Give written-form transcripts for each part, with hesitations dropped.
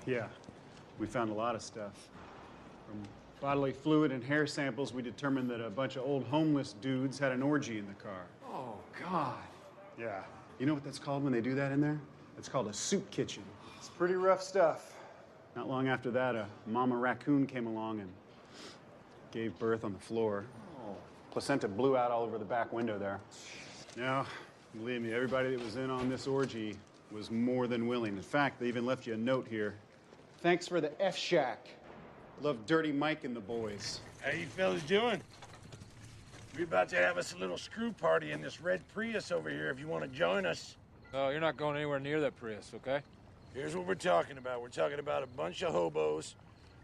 Yeah, we found a lot of stuff. From bodily fluid and hair samples, we determined that a bunch of old homeless dudes had an orgy in the car. Oh, God. Yeah. You know what that's called when they do that in there? It's called a soup kitchen. It's pretty rough stuff. Not long after that, a mama raccoon came along and gave birth on the floor. Oh. Placenta blew out all over the back window there. Now, believe me, everybody that was in on this orgy was more than willing. In fact, they even left you a note here. Thanks for the F-Shack. Love Dirty Mike and the boys. How you fellas doing? We're about to have us a little screw party in this red Prius over here if you want to join us. No, you're not going anywhere near that Prius, okay? Here's what we're talking about. We're talking about a bunch of hobos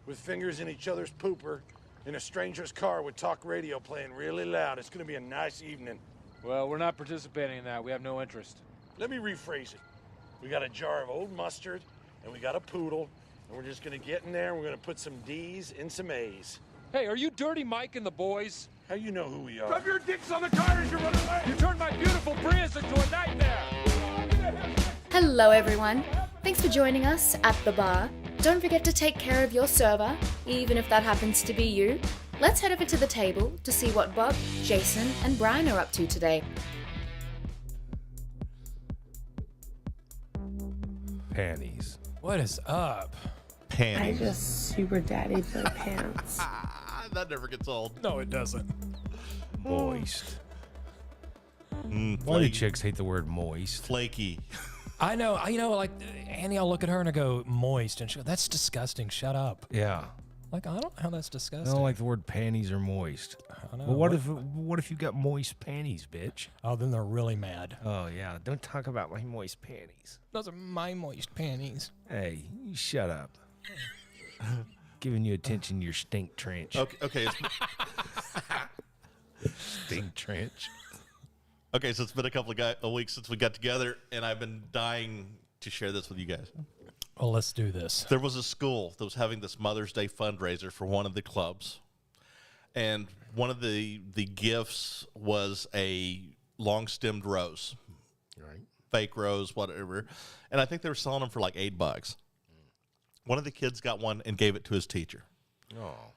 with fingers in each other's pooper in a stranger's car with talk radio playing really loud. It's going to be a nice evening. Well, we're not participating in that. We have no interest. Let me rephrase it. We got a jar of old mustard, and we got a poodle, and we're just going to get in there, and we're going to put some D's in some A's. Hey, are you Dirty Mike and the boys? How you know who we are? Rub your dicks on the car as you run away! You turned my beautiful Prius into a nightmare! Hello everyone. Thanks for joining us at the bar. Don't forget to take care of your server, even if that happens to be you. Let's head over to the table to see what Bob, Jason, and Brian are up to today. Panties. What is up? I Panties. just super daddied my pants. That never gets old. No, it doesn't. Moist. Why do Flaky. chicks hate the word moist? Flaky. I know, like, Annie, I'll look at her and I go, moist, and she goes, that's disgusting, shut up. Yeah. Like, I don't know how that's I disgusting. don't like the word panties or moist. I don't know. Well, what if you got moist panties, bitch? Oh, then they're really mad. Oh, yeah. Don't talk about my moist panties. Those are my moist panties. Hey, you shut up. Giving you attention, your stink trench. Okay. Stink trench. Okay, so it's been a couple of weeks since we got together, and I've been dying to share this with you guys. Well, let's do this. There was a school that was having this Mother's Day fundraiser for one of the clubs, and one of the gifts was a long-stemmed rose, Right. fake rose, whatever, and I think they were selling them for like $8. One of the kids got one and gave it to his teacher. Oh.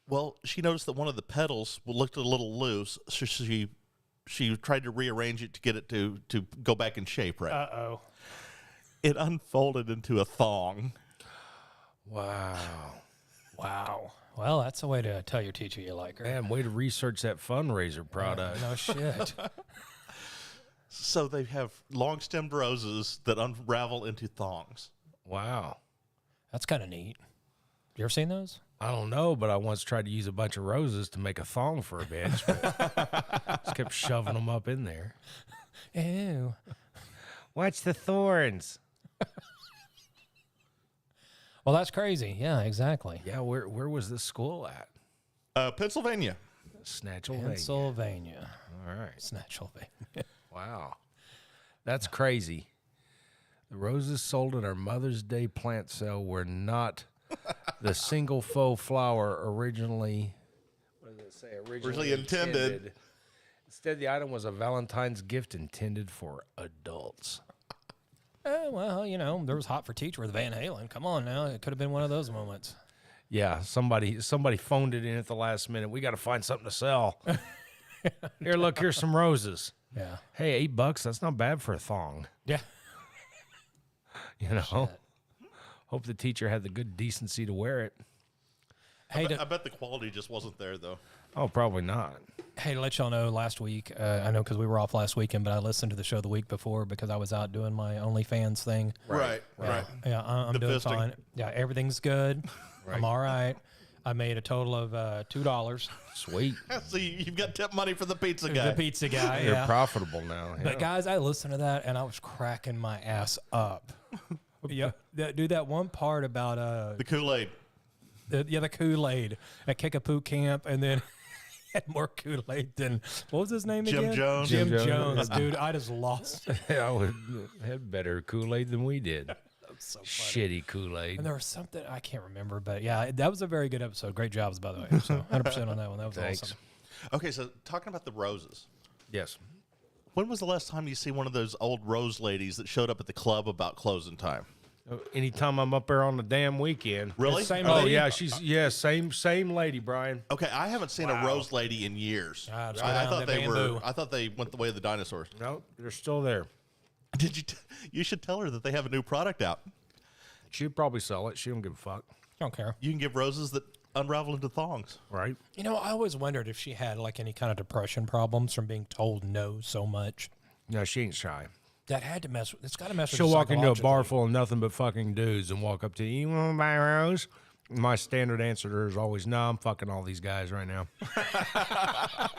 Well, she noticed that one of the petals looked a little loose, so she tried to rearrange it to get it to go back in shape, right? Uh-oh. It unfolded into a thong. Wow. Wow. Well, that's a way to tell your teacher you like her. Man, way to research that fundraiser product. No shit. So they have long-stemmed roses that unravel into thongs. Wow. That's kind of neat. You ever seen those? I don't know, but I once tried to use a bunch of roses to make a thong for a bitch. Just kept shoving them up in there. Ew. Watch the thorns. Well, that's crazy. Yeah, exactly. Yeah, where was this school at? Pennsylvania. Snatchville. Pennsylvania. All right. Snatchville. Wow. That's crazy. The roses sold at our Mother's Day plant sale were not the single faux flower originally, what does it say? Originally intended. Instead, the item was a Valentine's gift intended for adults. Well, you know, there was Hot for Teacher with Van Halen. Come on now. It could have been one of those moments. Yeah, somebody phoned it in at the last minute. We got to find something to sell. Here, look, here's some roses. Yeah. Hey, $8, that's not bad for a thong. Yeah. You know? Hope the teacher had the good decency to wear it. Hey, I bet the quality just wasn't there, though. Oh, probably not. Hey, to let y'all know, last week, I know because we were off last weekend, but I listened to the show the week before because I was out doing my OnlyFans thing. Right. Yeah, I'm The doing fisting. fine. Yeah, everything's good. Right. I'm all right. I made a total of $2. Sweet. So you've got tip money for the pizza guy. The pizza guy, You're yeah. profitable now. But yeah. guys, I listened to that and I was cracking my ass up. Yeah, do that one part about The Kool-Aid. the Kool-Aid at Kickapoo Camp, and then had more Kool-Aid than what was his name Jim again? Jones. Jim Jim Jones, Jones. dude. I just lost it. Yeah, I had better Kool-Aid than we did. So funny. Shitty Kool-Aid. And there was something I can't remember, but yeah, that was a very good episode. Great jobs, by the way. So 100% on that one. That was Thanks. awesome. Okay, so talking about the roses. Yes. When was the last time you see one of those old rose ladies that showed up at the club about closing time? Anytime I'm up there on the damn weekend. Really? Same Oh lady? yeah, same lady, Brian. Okay, I haven't seen a rose lady in years. Just go I down thought to they were. Bamboo. I thought they went the way of the dinosaurs. Nope, they're still there. Did you? You should tell her that they have a new product out. She'd probably sell it. She don't give a fuck, Don't care. You can give roses that unravel into thongs. right? You know, I always wondered if she had like any kind of depression problems from being told no so much. No, she ain't shy. That had to mess with. It's got to mess with. She'll her walk into a bar psychologically. full of nothing but fucking dudes and walk up to you. You want to buy a rose? My standard answer to her is always, no, I'm fucking all these guys right now. I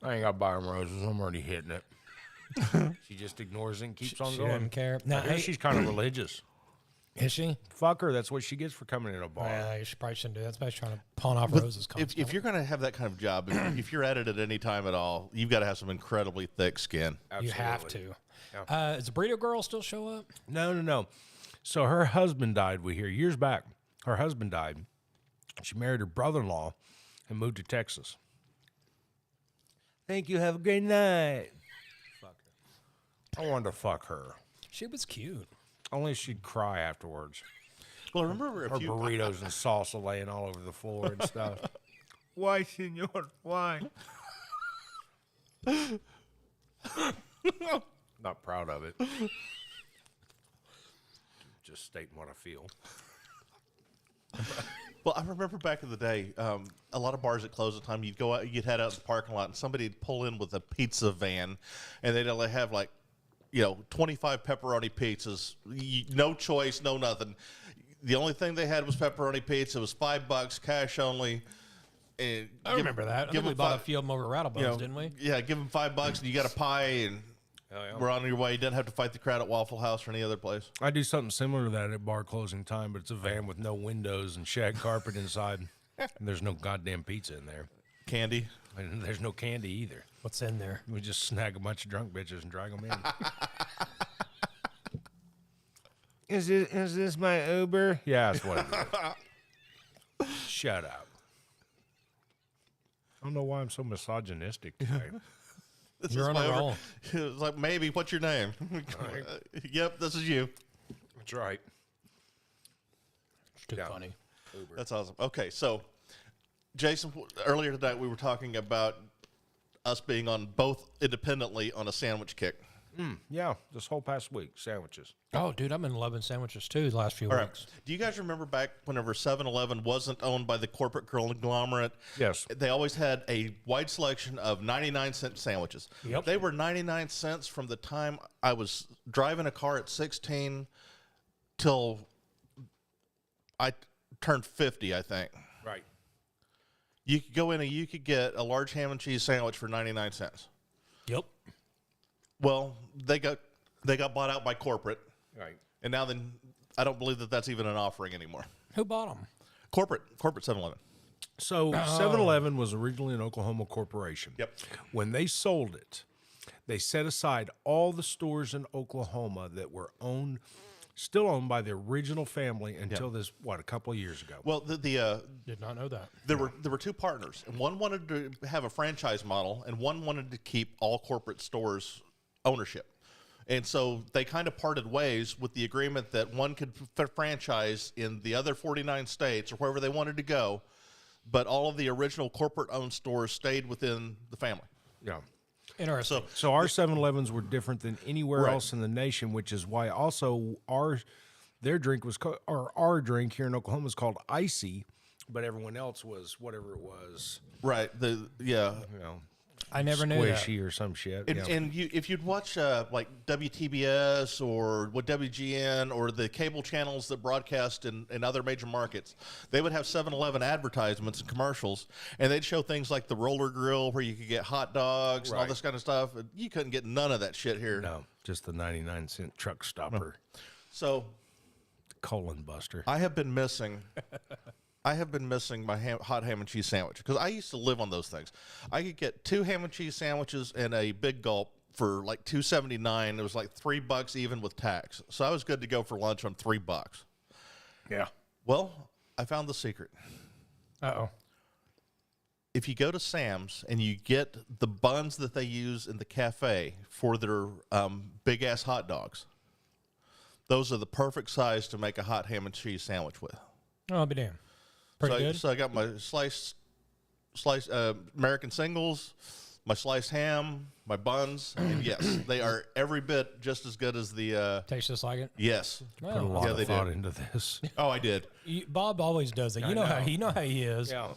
ain't got to buy them roses. I'm already hitting it. She just ignores it and keeps on She going. doesn't care. Now, I hear hey, she's kind of religious. is she? Fuck her. That's what she gets for coming in a bar. Yeah, she probably shouldn't do that. Especially trying to pawn off roses. If Constantly. you're going to have that kind of job, if you're at it at any time at all, you've got to have some incredibly thick skin. You have Absolutely. to. Does the burrito girl still show up? No. So her husband died, we hear, years back. Her husband died. She married her brother-in-law and moved to Texas. Thank you. Have a great night. Fuck her. I wanted to fuck her. She was cute. Only she'd cry afterwards. Well, I remember Her burritos and salsa laying all over the floor and stuff. Why, senor? Why? Not proud of it. Just stating what I feel. Well, I remember back in the day, a lot of bars at close at time. You'd go out, you'd head out to the parking lot, and somebody'd pull in with a pizza van, and they'd only have 25 pepperoni pizzas. No choice, no nothing. The only thing they had was pepperoni pizza. It was $5, cash only. And I remember that. I think we bought a few of them over at Rattlebones, didn't we? Yeah, give them $5, and you got a pie, and we're on your way. You didn't have to fight the crowd at Waffle House or any other place. I do something similar to that at bar closing time, but it's a van with no windows and shag carpet inside. And there's no goddamn pizza in there. Candy. And there's no candy either. What's in there? We just snag a bunch of drunk bitches and drag them in. Is this my Uber? Yeah, that's what it is. Shut up. I don't know why I'm so misogynistic today. You're on a roll. It was like, maybe, what's your name? Yep, this is you. That's right. It's too funny. That's awesome. Okay, so, Jason, earlier tonight we were talking about us being on both independently on a sandwich kick. Yeah, this whole past week, sandwiches. Oh, dude, I've been loving sandwiches too the last few All weeks. right. Do you guys remember back whenever 7-Eleven wasn't owned by the corporate conglomerate? Yes. They always had a wide selection of 99-cent sandwiches. Yep. They were 99 cents from the time I was driving a car at 16 till I turned 50, I think. Right. You could go in and you could get a large ham and cheese sandwich for 99 cents. Yep. Well, they got bought out by corporate. Right. And now then, I don't believe that that's even an offering anymore. Who bought them? Corporate 7-Eleven. So 7-Eleven was originally an Oklahoma corporation. Yep. When they sold it, they set aside all the stores in Oklahoma that were still owned by the original family until a couple of years ago. Well, Did not know that. there were two partners, and one wanted to have a franchise model, and one wanted to keep all corporate stores ownership. And so they kind of parted ways with the agreement that one could franchise in the other 49 states or wherever they wanted to go, but all of the original corporate-owned stores stayed within the family. Yeah. Interesting. So our 7-Elevens were different than anywhere Right. else in the nation, which is why also their drink was our drink here in Oklahoma is called Icy, but everyone else was whatever it was, Right. I never knew that. squishy or some shit. And, yeah. and if you'd watch like WTBS or WGN or the cable channels that broadcast in other major markets, they would have 7-Eleven advertisements and commercials, and they'd show things like the roller grill where you could get hot dogs and all Right. this kind of stuff. And you couldn't get none of that shit here. No, just the 99-cent truck stopper, So colon buster. I have been missing my hot ham and cheese sandwich because I used to live on those things. I could get 2 ham and cheese sandwiches and a big gulp for like $2.79. It was like $3 even with tax. So I was good to go for lunch on $3. Yeah. Well, I found the secret. Uh-oh. If you go to Sam's and you get the buns that they use in the cafe for their big ass hot dogs, Those are the perfect size to make a hot ham and cheese sandwich with. Oh, I'll be damned. Pretty good. So I got my sliced American singles, my sliced ham, my buns, and yes, they are every bit just as good as the. Tastes just like it. Yes. Put a lot of thought into this. Oh, I did. Bob always does that. You know how he is. Yeah.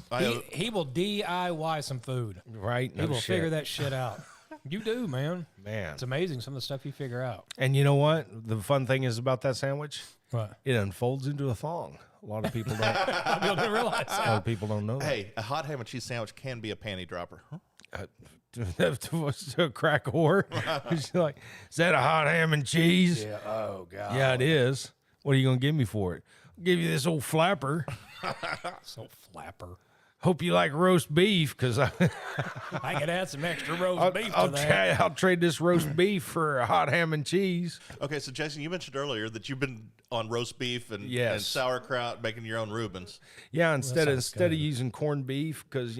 He will DIY some food. Right? He will figure that shit out. You do, man. Man. It's amazing some of the stuff you figure out. And you know what? The fun thing is about that sandwich? What? It unfolds into a thong. A lot of people don't. People don't realize A lot that. of people don't know that. Hey, a hot ham and cheese sandwich can be a panty dropper. To a crack whore. She's like, is that a hot ham and cheese? Yeah. Oh God. Yeah, it is. What are you gonna give me for it? I'll give you this old flapper. So flapper. Hope you like roast beef, because I could add some extra roast beef to that. I'll trade this roast beef for a hot ham and cheese. Okay, so Jason, you mentioned earlier that you've been on roast beef and Yes. sauerkraut, making your own Reubens. Yeah, instead of good. using corned beef, because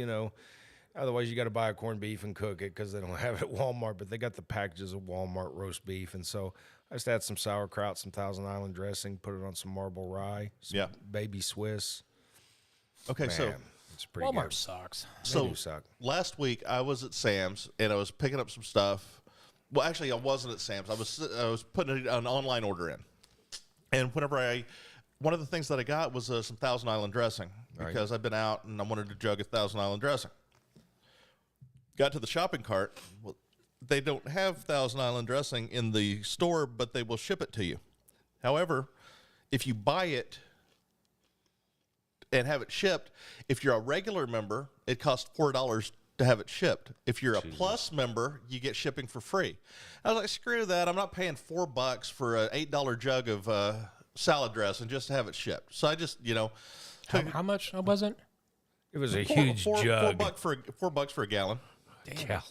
otherwise you got to buy a corned beef and cook it because they don't have it at Walmart. But they got the packages of Walmart roast beef, and so I just add some sauerkraut, some Thousand Island dressing, put it on some marble rye, some baby Swiss. Okay, Man, so it's pretty Walmart good. sucks. They do suck. last week I was at Sam's and I was picking up some stuff. Well, actually, I wasn't at Sam's. I was putting an online order in, and one of the things that I got was some Thousand Island dressing because I've been out and I wanted to jug a Thousand Island dressing. Got to the shopping cart. Well, they don't have Thousand Island dressing in the store, but they will ship it to you. However, if you buy it and have it shipped, if you're a regular member, it costs $4 to have it shipped. If you're a Plus member, you get shipping for free. I was like, screw that. I'm not paying $4 for an $8 jug of salad dressing just to have it shipped. So I just, How much was it? It was a huge jug. $4 for a gallon.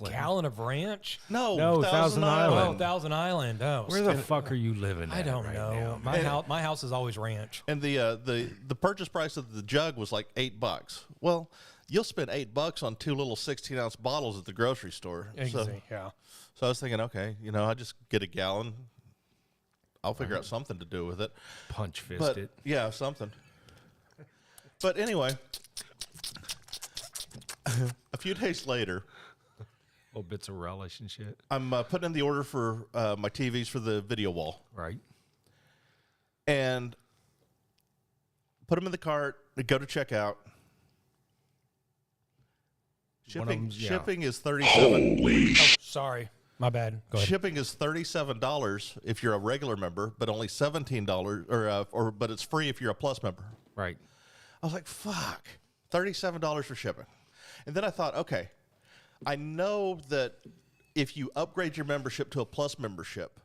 Gallon of ranch? No, Thousand Island. Oh, Thousand Island. Oh, Where the fuck are you living? I don't right know. now? My house is always ranch. And the purchase price of the jug was like $8. Well, you'll spend $8 on 2 little 16-ounce bottles at the grocery store. Easy, yeah. So I was thinking, okay, I just get a gallon. I'll figure out something to do with it. Punch fist But it. yeah, something. But anyway, a few days later, Little bits of relish and shit. I'm putting in the order for my TVs for the video wall. Right. And put them in the cart, go to checkout. Shipping is $37. Sorry. My bad. Go ahead. Shipping is $37 if you're a regular member, but only $17 but it's free if you're a Plus member. Right. I was like, fuck, $37 for shipping. And then I thought, okay, I know that if you upgrade your membership to a Plus membership,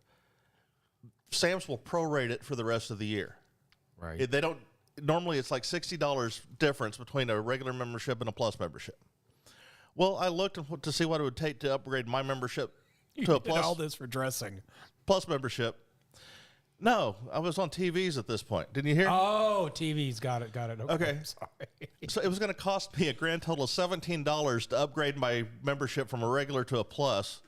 Sam's will prorate it for the rest of the year. Right. They don't. Normally, it's like $60 difference between a regular membership and a Plus membership. Well, I looked to see what it would take to upgrade my membership to a Did all this for dressing. Plus membership. No, I was on TVs at this point. Didn't you hear? Oh, TV's got it. Okay. Sorry. So it was going to cost me a grand total of $17 to upgrade my membership from a regular to a Plus.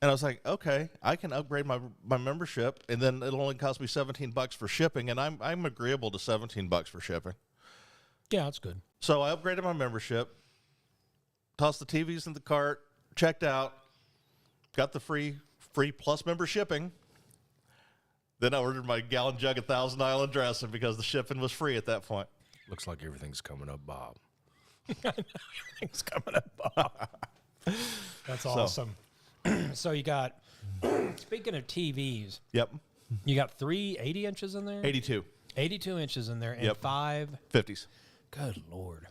And I was like, okay, I can upgrade my membership, and then it'll only cost me $17 for shipping, and I'm agreeable to $17 for shipping. Yeah, that's good. So I upgraded my membership, tossed the TVs in the cart, checked out, got the free Plus member shipping. Then I ordered my gallon jug of Thousand Island dressing because the shipping was free at that point. Looks like everything's coming up, Bob. Everything's coming up, Bob. That's awesome. So you got, speaking of TVs, Yep. you got 3 80 inches in there? 82. 82 inches in there and Yep. 5. 50s. Good Lord.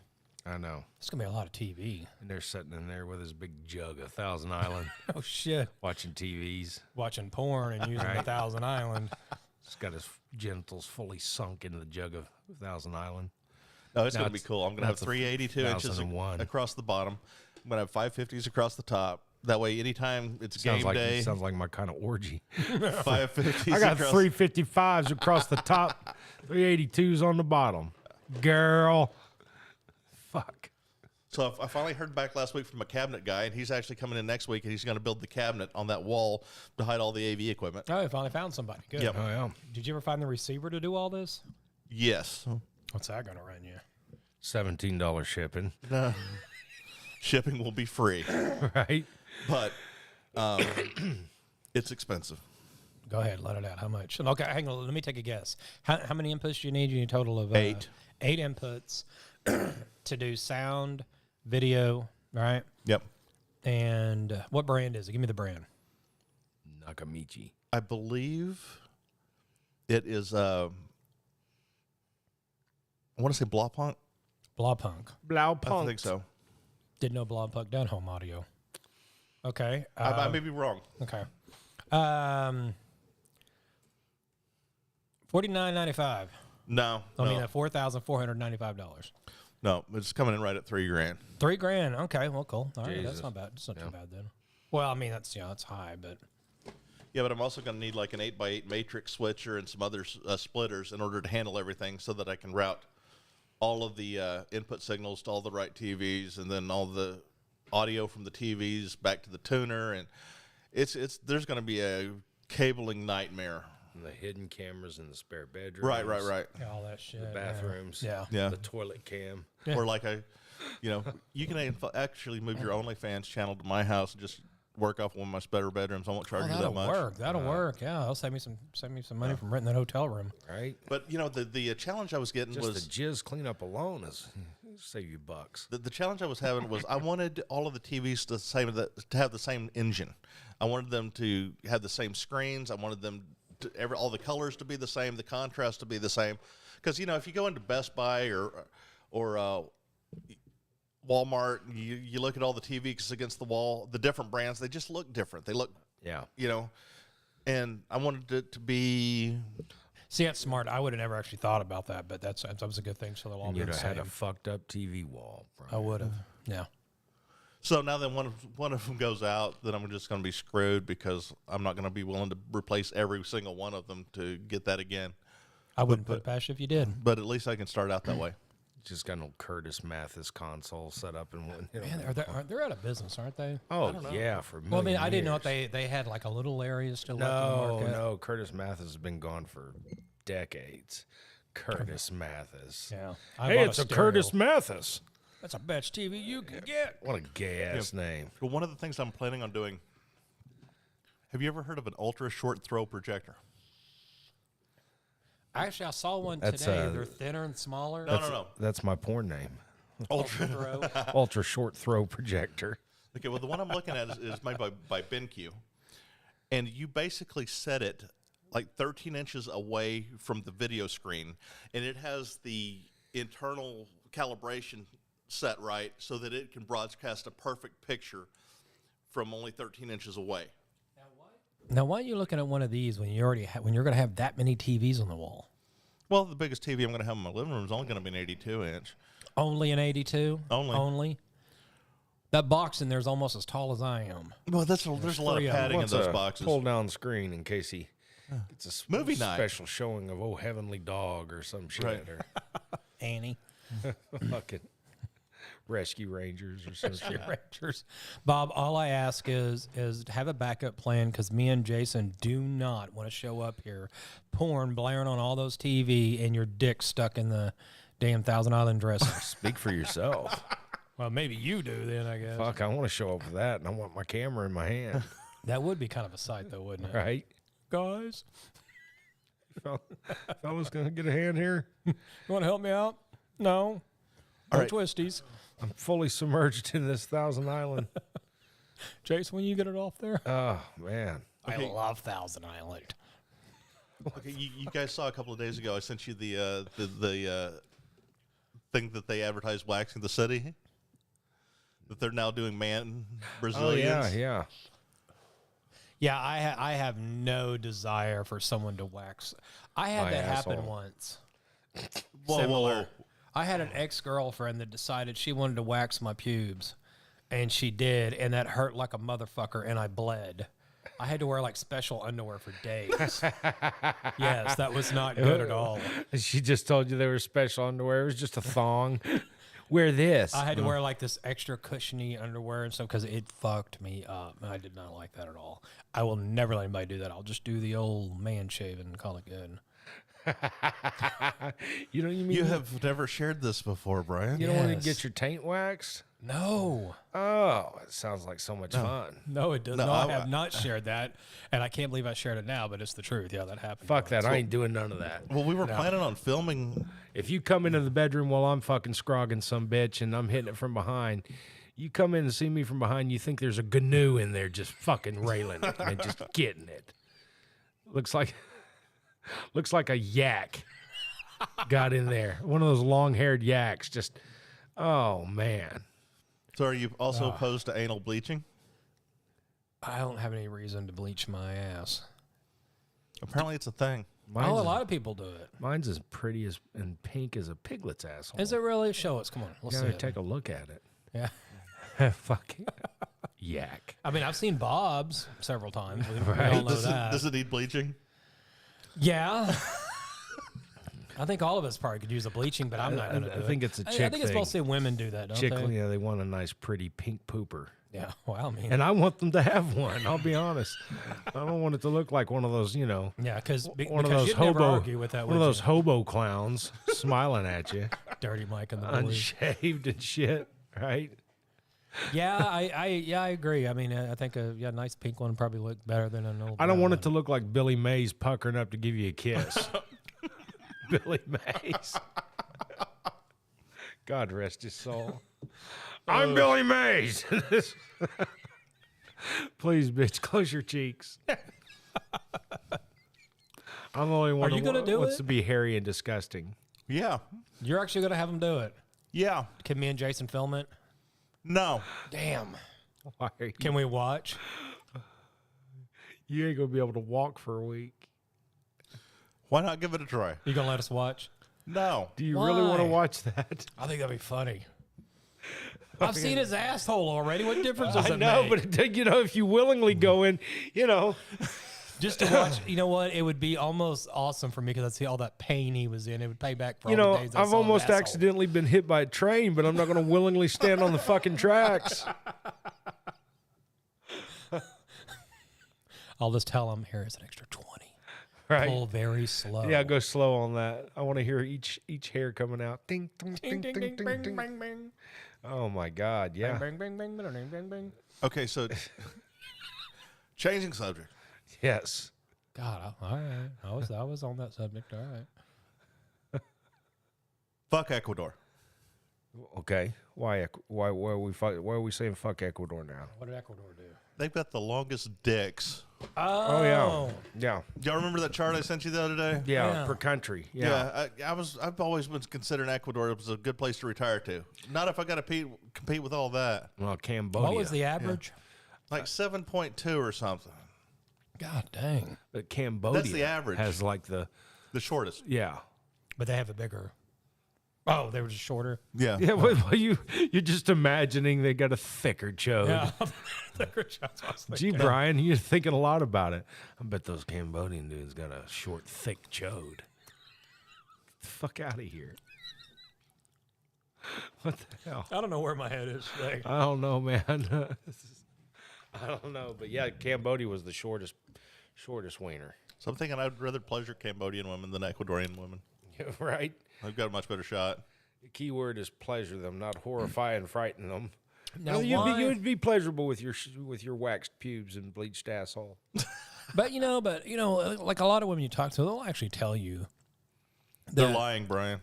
I know. It's going to be a lot of TV. And they're sitting in there with his big jug of Thousand Island, Oh, shit. watching TVs. Watching porn and using the Thousand Island. He's got his genitals fully sunk into the jug of Thousand Island. No, it's Now going to be it's- cool. I'm going to have that's a 382 inches 1001. across the bottom. I'm going to have 550s across the top. That way, anytime it's Sounds game day, sounds like my kind of orgy. 550s I got across 355s across the top, 382s on the bottom. Girl. Fuck. So I finally heard back last week from a cabinet guy, and he's actually coming in next week, and he's going to build the cabinet on that wall to hide all the AV equipment. Oh, you finally found somebody. Good. Yep. Oh, yeah. Did you ever find the receiver to do all this? Yes. What's that going to run you? $17 shipping. Shipping will be free, Right? but it's expensive. Go ahead, let it out. How much? Okay, hang on. Let me take a guess. How many inputs do you need? You need a total of 8. 8 inputs to do sound, video, right? Yep. And what brand is it? Give me the brand. Nakamichi. I believe it is, I want to say Blawpunk. Blawpunk. I think so. Didn't know Blawpunk done home audio. Okay. I may be wrong. Okay. $49.95. No. I mean, $4,495. No, it's coming in right at $3,000. $3,000. Okay. Well, cool. All right. That's Jesus. not bad. It's not too bad then. Well, I mean, that's high, but Yeah, but I'm also going to need like an 8x8 matrix switcher and some other splitters in order to handle everything so that I can route all of the input signals to all the right TVs and then all the audio from the TVs back to the tuner. And there's going to be a cabling nightmare. And the hidden cameras in the spare bedroom. Right. yeah, all that shit. The bathrooms. Yeah. Yeah. The toilet cam. Or like you can actually move your OnlyFans channel to my house and just work off one of my spare bedrooms. I won't charge you that That'll much. work. That'll work. Yeah, that'll save me some money from renting that hotel room. Right? But the challenge I was getting Just was the jizz cleanup alone is save you bucks. the challenge I was having was I wanted all of the TVs to have the same engine. I wanted them to have the same screens. I wanted them to all the colors to be the same, the contrast to be the same. Because if you go into Best Buy or Walmart, you look at all the TVs against the wall, the different brands, they just look different. They look, and I wanted it to be. See, that's smart. I would have never actually thought about that, but that was a good thing. So they'll all be You'd the have same. had a fucked up TV wall, bro. I would have. Yeah. So now that one of them goes out, then I'm just going to be screwed because I'm not going to be willing to replace every single one of them to get that again. I wouldn't put it past you if you did. But at least I can start out that way. Just got no Curtis Mathis console set up and Man, they're out of business, aren't they? Oh yeah, for Well, I mean, I didn't know years. if they had like a little area still left in the market. No, Curtis Mathis has been gone for decades. Curtis Mathis. Yeah. Hey, it's a Curtis Mathis. That's a best TV you can get. What a gay ass name. Well, one of the things I'm planning on doing. Have you ever heard of an ultra short throw projector? Actually, I saw one That's, today. They're thinner and smaller. No. That's my porn name. Ultra throw. Ultra short throw projector. Okay, well, the one I'm looking at is made by BenQ. And you basically set it like 13 inches away from the video screen, and it has the internal calibration set right so that it can broadcast a perfect picture from only 13 inches away. Now, why are you looking at one of these when you already when you're going to have that many TVs on the wall? Well, the biggest TV I'm going to have in my living room is only going to be an 82-inch. Only an 82? Only. That box in there is almost as tall as I am. Well, there's a lot of three of them. padding in What's those a boxes. pull down screen in case he gets a Movie night. special showing of Oh Heavenly Dog or some shit Right. or Annie. fucking Rescue Rangers or some shit. Rangers. Bob, all I ask is have a backup plan because me and Jason do not want to show up here, porn blaring on all those TV and your dick stuck in the damn Thousand Island dresser. Speak for yourself. Well, maybe you do then, I guess. Fuck, I want to show up with that, and I want my camera in my hand. That would be kind of a sight, though, wouldn't it? Right? Guys, Fella's gonna get a hand here. you want to help me out? No. No right. twisties. I'm fully submerged in this Thousand Island. Jason, when you get it off there? Oh man. I love Thousand Island. Okay, you guys saw a couple of days ago. I sent you the thing that they advertised waxing the city. That they're now doing man Brazilians. Oh yeah. Yeah, I have no desire for someone to wax. I had My that happen asshole. once. Whoa. I had an ex-girlfriend that decided she wanted to wax my pubes, and she did, and that hurt like a motherfucker, and I bled. I had to wear like special underwear for days. Yes, that was not good at all. She just told you they were special underwear. It was just a thong. wear this. I had to wear like this extra cushiony underwear and stuff because it fucked me up. I did not like that at all. I will never let anybody do that. I'll just do the old man shaving and call it good. You know what you mean? You have never shared this before, Brian. You don't want to Yes. get your taint waxed? No. Oh, it sounds like so much fun. No, it does No, not. I have not shared that. And I can't believe I shared it now, but it's the truth. Yeah, that happened. Fuck that. I ain't doing none of that. Well, we were planning on filming. If you come into the bedroom while I'm fucking scrogging some bitch and I'm hitting it from behind, you come in and see me from behind, you think there's a GNU in there just fucking railing it and just getting it. Looks like a yak got in there. One of those long-haired yaks. Just, oh, man. So are you also opposed to anal bleaching? I don't have any reason to bleach my ass. Apparently it's a thing. Mine's, A lot of people do it. mine's as pretty as and pink as a piglet's asshole. Is it really? Show us. Come on. Let's see Gotta it. take a look at it. Yeah. Fucking yak. I mean, I've seen Bob's several times. We Right. all know that. Does it need bleaching? Yeah. I think all of us probably could use a bleaching, but I'm not going to do it. I think it's a chick I think it's thing. mostly women do that, don't Chick, they? yeah, they want a nice, pretty pink pooper. Yeah. Well, I mean. And I want them to have one. I'll be honest. I don't want it to look like one of those, Yeah, because one of those you'd never hobo, argue with that, one of would those you? hobo clowns smiling at you, Dirty Mike and the boys. unshaved and shit, right? Yeah, I agree. I mean, I think a nice pink one probably look better than an old. I don't brown want it one. to look like Billy Mays puckering up to give you a kiss. Billy Mays. God rest his soul. I'm Billy Mays. Please, bitch, close your cheeks. I'm the only one Are you who gonna do wants it? to be hairy and disgusting. Yeah. You're actually going to have them do it. Yeah. Can me and Jason film it? No. Damn. Why are you, Can we watch? you ain't gonna be able to walk for a week. Why not give it a try? You going to let us watch? No. Do you really want to Why? watch that? I think that'd be funny. I've seen his asshole already. What difference does I it know, make? but if you willingly go in, Just to watch, you know what? It would be almost awesome for me because I'd see all that pain he was in. It would pay back for all the days I I've saw him almost asshole. accidentally been hit by a train, but I'm not going to willingly stand on the fucking tracks. I'll just tell him, here is an extra 20. Right? Pull very slow. Yeah, go slow on that. I want to hear each hair coming out. Ding, ding, Ding, ding, ding, ding, ding, ding, bing, ding. bing, bing. Oh my God, yeah. Bing, bing, bing, bing, bing, bing, bing. Okay, so changing subject. Yes. God, all right. I was on that subject. All right. Fuck Ecuador. Okay. Why are we saying fuck Ecuador now? What did Ecuador do? They've got the longest dicks. Oh yeah. Yeah. Y'all remember that chart I sent you the other day? Yeah. Yeah. Per country. Yeah. I've always been considering Ecuador as a good place to retire to. Not if I got to compete with all that. Well, Cambodia. What was the average? Like 7.2 or something. God dang. But Cambodia. That's the average. Has like the shortest. yeah. But they have a bigger. Oh, they were just shorter. Yeah. Yeah, well, you're just imagining they got a thicker chode. Yeah. Thicker shots, I was Gee, thinking. Brian, you're thinking a lot about it. I bet those Cambodian dudes got a short, thick chode. Get the fuck out of here. What the hell? I don't know where my head is today. I don't know, man. I don't know, but yeah, Cambodia was the shortest wiener. So I'm thinking I'd rather pleasure Cambodian women than Ecuadorian women. Right? I've got a much better shot. The key word is pleasure them, not horrify and frighten them. Now, you why- would be pleasurable with your waxed pubes and bleached asshole. But you know, like a lot of women you talk to, they'll actually tell you. They're that- lying, Brian.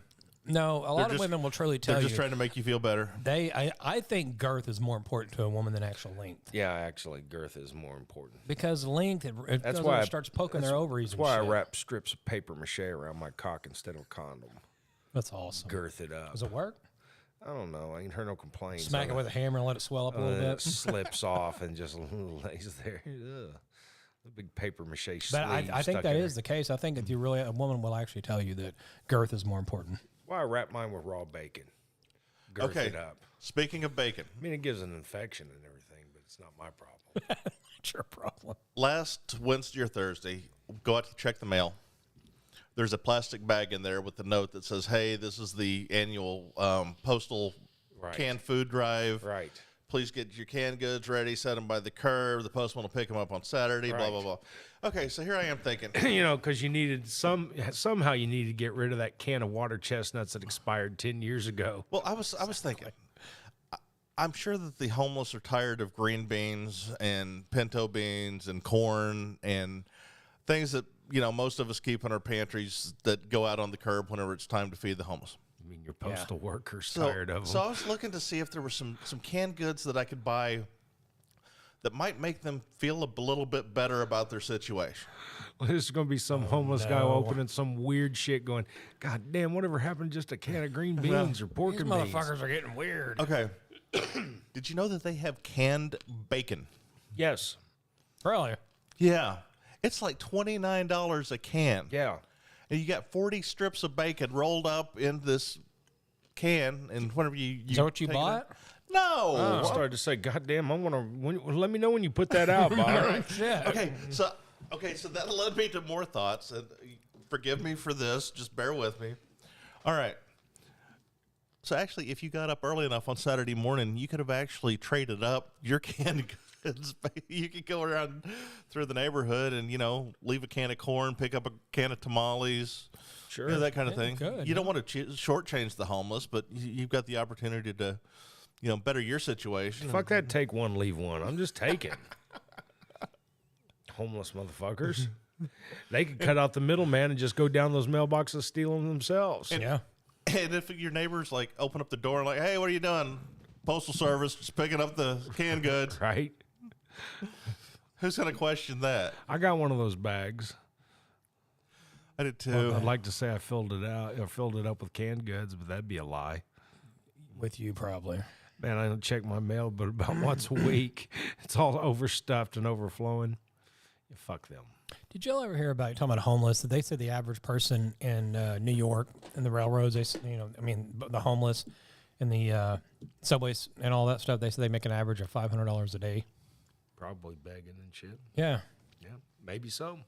No, a lot of just- women will truly tell They're you. just trying to make you feel better. I think girth is more important to a woman than actual length. Yeah, actually, girth is more important. Because length, it That's goes why over, I- starts poking their ovaries. That's why I and shit. wrap strips of paper mache around my cock instead of a condom. That's awesome. Girth it up. Does it work? I don't know. I ain't heard no complaints. Smack it with a hammer and let it swell up a little It bit. slips off and just lays there. Ugh. The big paper mache sleeve. But I think stuck that in is the case. I think if you really, a woman will actually tell you that girth is more important. Why I wrap mine with raw bacon. Girth Okay. it up. Speaking of bacon, I mean, it gives an infection and everything, but it's not my problem. It's your problem. last Wednesday or Thursday, go out to check the mail. There's a plastic bag in there with a note that says, "Hey, this is the annual postal canned food drive. Right. Please get your canned goods ready, set them by the curb. The postman will pick them up on Saturday, blah, blah, blah. Okay, so here I am thinking. Because you needed somehow you needed to get rid of that can of water chestnuts that expired 10 years ago. Well, I was thinking, I'm sure that the homeless are tired of green beans and pinto beans and corn and things that, most of us keep in our pantries that go out on the curb whenever it's time to feed the homeless. I mean, your postal workers tired of them. So I was looking to see if there were some canned goods that I could buy that might make them feel a little bit better about their situation. Well, there's going to be some homeless guy opening some weird shit going, God damn, whatever happened to just a can of green beans or pork and beans? Motherfuckers are getting weird. Okay. Did you know that they have canned bacon? Yes. Really? Yeah. It's like $29 a can. Yeah. And you got 40 strips of bacon rolled up in this can, and whenever you Is that what you take it bought? out- No. I started to say, God damn, let me know when you put that out, Bob. Shit. Okay, so that led me to more thoughts, and forgive me for this. Just bear with me. All right. So actually, if you got up early enough on Saturday morning, you could have actually traded up your canned goods. You could go around through the neighborhood and leave a can of corn, pick up a can of tamales, Sure. that kind of thing. good, You don't want to shortchange the homeless, but you've got the opportunity to, better your situation. Fuck that take one, leave one. I'm just taking. Homeless motherfuckers. They could cut out the middleman and just go down those mailboxes, steal them themselves. Yeah. And if your neighbors open up the door and hey, what are you doing? Postal Service, just picking up the canned goods. Right? Who's going to question that? I got one of those bags. I did too. I'd like to say I filled it out or filled it up with canned goods, but that'd be a lie. With you, probably. Man, I don't check my mail, but about once a week, it's all overstuffed and overflowing. Yeah, fuck them. Did y'all ever hear about, talking about homeless, that they said the average person in New York and the railroads, the homeless in the subways and all that stuff, they said they make an average of $500 a day? Probably begging and shit. Yeah. Yeah, maybe so.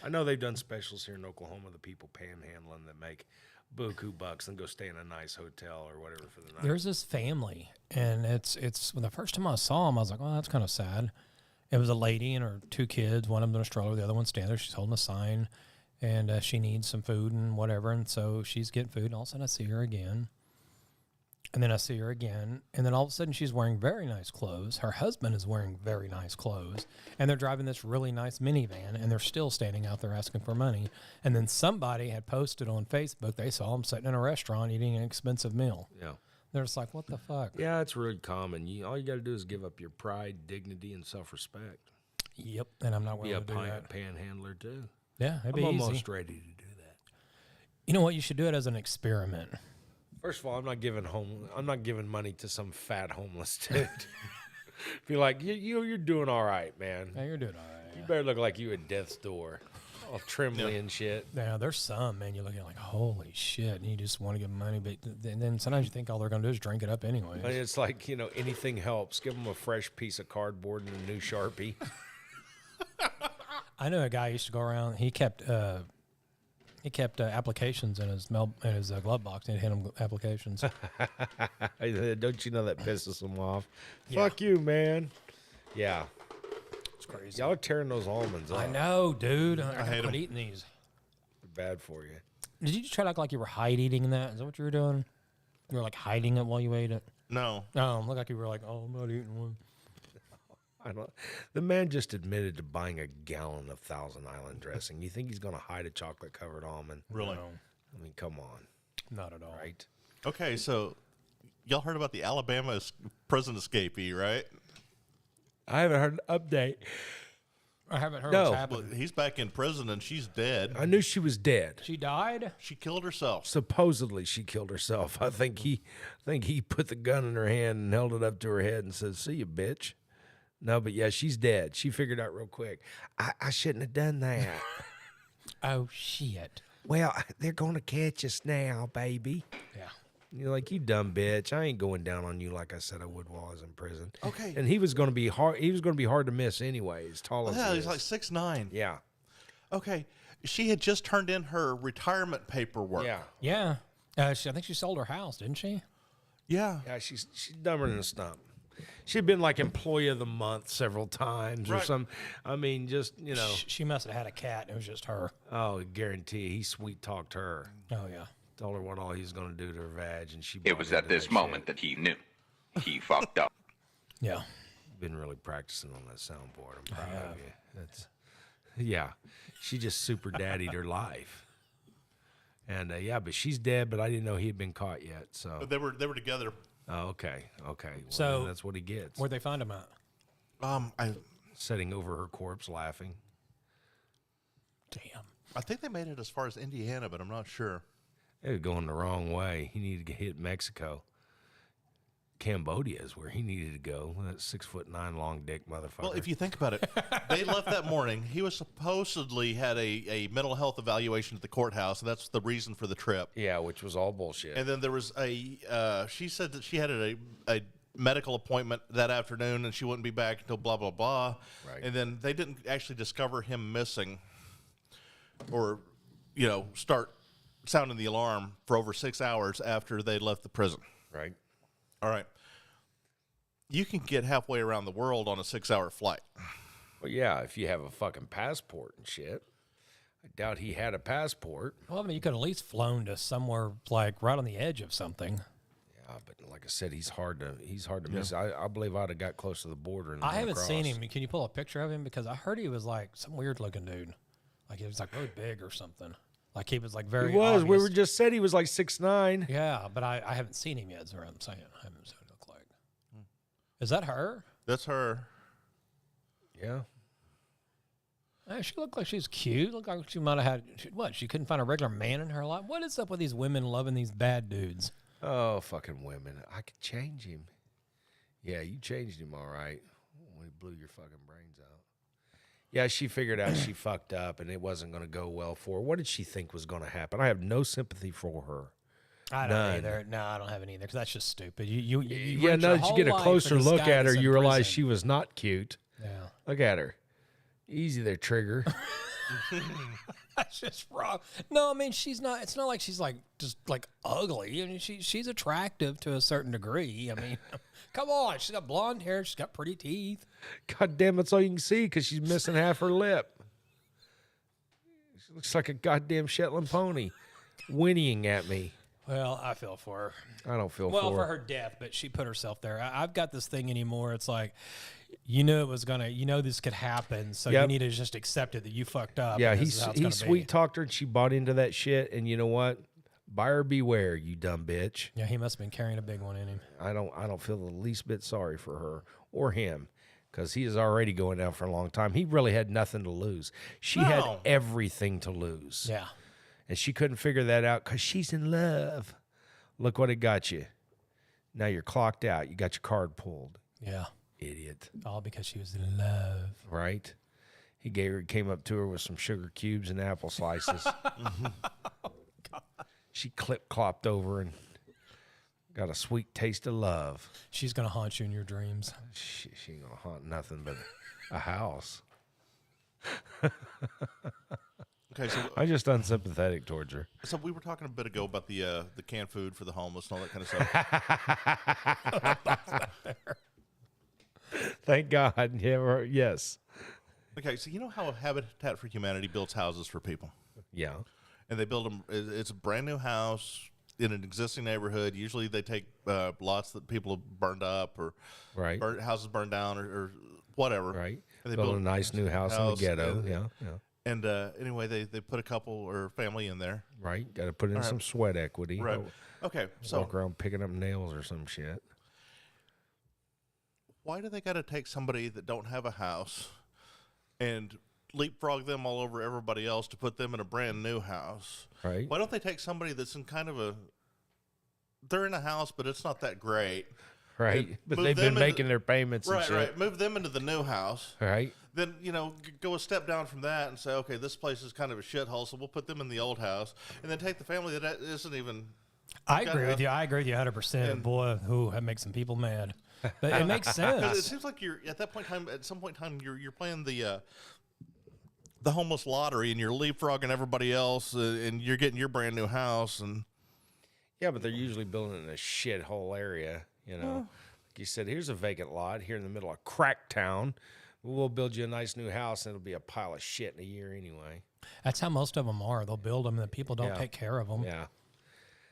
I know they've done specials here in Oklahoma, the people panhandling that make buku bucks and go stay in a nice hotel or whatever for the night. There's this family, and it's when the first time I saw them, I was like, oh, that's kind of sad. It was a lady and her two kids, one of them in a stroller, the other one's standing there. She's holding a sign, and she needs some food and whatever, and so she's getting food, and all of a sudden I see her again. And then I see her again, and then all of a sudden she's wearing very nice clothes. Her husband is wearing very nice clothes, and they're driving this really nice minivan, and they're still standing out there asking for money. And then somebody had posted on Facebook, they saw them sitting in a restaurant eating an expensive meal. Yeah. They're just like, what the fuck? Yeah, it's really common. All you got to do is give up your pride, dignity, and self-respect. Yep, and I'm not Be willing a to do that. panhandler, too. Yeah, it'd I'm be almost easy. ready to do that. You know what? You should do it as an experiment. First of all, I'm not giving money to some fat homeless dude. Be like, you're doing all right, man. Yeah, you're doing all right. You better look like you at death's door, all trembly and shit. Yeah, there's some, man, you're looking at like, holy shit, and you just want to give them money, but then sometimes you think all they're going to do is drink it up anyway. And it's like, anything helps. Give them a fresh piece of cardboard and a new Sharpie. I know a guy used to go around, he kept applications in his glove box, and he'd hand him applications. Don't you know that pisses them off? Yeah. Fuck you, man. Yeah. It's crazy. Y'all are tearing those almonds up. I know, dude. I hate hate 'em. eating these. They're bad for you. Did you try to act like you were hide eating that? Is that what you were doing? You were like hiding it while you ate it? No. No, look like you were like, oh, I'm not eating one. The man just admitted to buying a gallon of Thousand Island dressing. You think he's going to hide a chocolate-covered almond? Really? No, I mean, come on. not at all. Right? Okay, so y'all heard about the Alabama prison escapee, right? I haven't heard an update. I haven't heard No. what's Well, happening. he's back in prison and she's dead. I knew she was dead. She died? She killed herself. Supposedly she killed herself. I think he put the gun in her hand and held it up to her head and said, "See you, bitch." No, but yeah, she's dead. She figured out real quick. I shouldn't have done that. Oh, shit. Well, they're going to catch us now, baby. Yeah. You're like, you dumb bitch. I ain't going down on you like I said I would while I was in prison. Okay. And he was going to be hard. He was going to be hard to miss anyway. As tall as Yeah, he he's is. like 6'9". Yeah. Okay. She had just turned in her retirement paperwork. Yeah. Yeah. I think she sold her house, didn't she? Yeah. Yeah, she's dumber than a stump. She'd been like employee of the month several times or some. I mean, just, She must have had a cat. It was just her. Oh, guarantee he sweet talked her. Oh, yeah. Told her what all he was going to do to her vag, and she. It was at this moment that he knew. He fucked up. Yeah. Been really practicing on that soundboard. I'm proud of you. Yeah. She just super daddied her life. And but she's dead, but I didn't know he had been caught yet. So But they were together. Oh, okay. Well, So then that's what he gets. Where'd they find him at? Sitting over her corpse laughing. Damn. I think they made it as far as Indiana, but I'm not sure. They were going the wrong way. He needed to hit Mexico. Cambodia is where he needed to go. That 6'9" long dick motherfucker. Well, if you think about it, they left that morning. He was supposedly had a mental health evaluation at the courthouse, and that's the reason for the trip. Yeah, which was all bullshit. And then there was she said that she had a medical appointment that afternoon, and she wouldn't be back until blah, blah, blah. Right. And then they didn't actually discover him missing or, start sounding the alarm for over 6 hours after they left the prison. Right. All right. You can get halfway around the world on a 6-hour flight. Well, yeah, if you have a fucking passport and shit. I doubt he had a passport. Well, I mean, you could at least flown to somewhere like right on the edge of something. Yeah, but like I said, he's hard to miss. I believe I'd have got close to the border. And I haven't across. seen him. Can you pull a picture of him? Because I heard he was like some weird looking dude. Like he was like really big or something. Like he was like very. He was. We obvious. were just said he was like 6'9". Yeah, but I haven't seen him yet. Is what I'm saying. I haven't seen what he look like. Is that her? That's her. Yeah. She looked like she's cute. Looked like she might have had she couldn't find a regular man in her life. What is up with these women loving these bad dudes? Oh, fucking women. I could change him. Yeah, you changed him all right. We blew your fucking brains out. Yeah, she figured out she fucked up and it wasn't going to go well for her. What did she think was going to happen? I have no sympathy for her. I don't None. either. No, I don't have any either because that's just stupid. You Yeah, went now your that you whole get a life closer for this look guy at her, that's in you realize prison. she was not cute. Yeah. Look at her. Easy there, Trigger. That's just wrong. No, I mean she's not. It's not like she's like just like ugly. I mean she's attractive to a certain degree. I mean, come on, she's got blonde hair. She's got pretty teeth. God damn, that's all you can see because she's missing half her lip. She looks like a goddamn Shetland pony whinnying at me. Well, I feel for her. I don't feel Well, for for her death, but she put herself there. I've got this thing anymore. It's like, you knew it was gonna. You know this could happen, so you need to just accept it that you fucked up. Yeah, and he this is how it's gonna sweet be. talked her and she bought into that shit. And you know what? Buyer beware, you dumb bitch. Yeah, he must have been carrying a big one in him. I don't feel the least bit sorry for her or him because he is already going down for a long time. He really had nothing to lose. She had everything to lose. Yeah. And she couldn't figure that out because she's in love. Look what it got you. Now you're clocked out. You got your card pulled. Yeah. Idiot. All because she was in love. Right? He came up to her with some sugar cubes and apple slices. She clip-clopped over and got a sweet taste of love. She's gonna haunt you in your dreams. She ain't gonna haunt nothing but a house. Okay, so I'm just unsympathetic towards her. So we were talking a bit ago about the canned food for the homeless and all that kind of stuff. Thank God. Yeah, yes. Okay, so you know how Habitat for Humanity builds houses for people? Yeah. And they build them. It's a brand new house in an existing neighborhood. Usually they take lots that people have burned up or Right. houses burned down or whatever. Right. And they Build a nice new house in the ghetto. and- Yeah. And anyway, they put a couple or family in there. Right. Got to put in some sweat equity. Right. Don't Okay, so walk around picking up nails or some shit. why do they got to take somebody that don't have a house and leapfrog them all over everybody else to put them in a brand new house? Right. Why don't they take somebody that's in kind of they're in a house, but it's not that great. Right. And But move they've them been into- making their payments and Right, shit. right. Move them into the new house. Right. Then, go a step down from that and say, okay, this place is kind of a shithole, so we'll put them in the old house. And then take the family that isn't even... I agree with you. I agree with you 100%. Boy, that makes some people mad. But it makes sense. It seems like you're, at that point in time, at some point in time, you're playing the homeless lottery and you're leapfrogging everybody else and you're getting your brand new house. And Yeah, but they're usually building in a shithole area, you know. Like you said, here's a vacant lot here in the middle of crack town. We'll build you a nice new house, and it'll be a pile of shit in a year anyway. That's how most of them are. They'll build them, and the people don't take care of them. Yeah.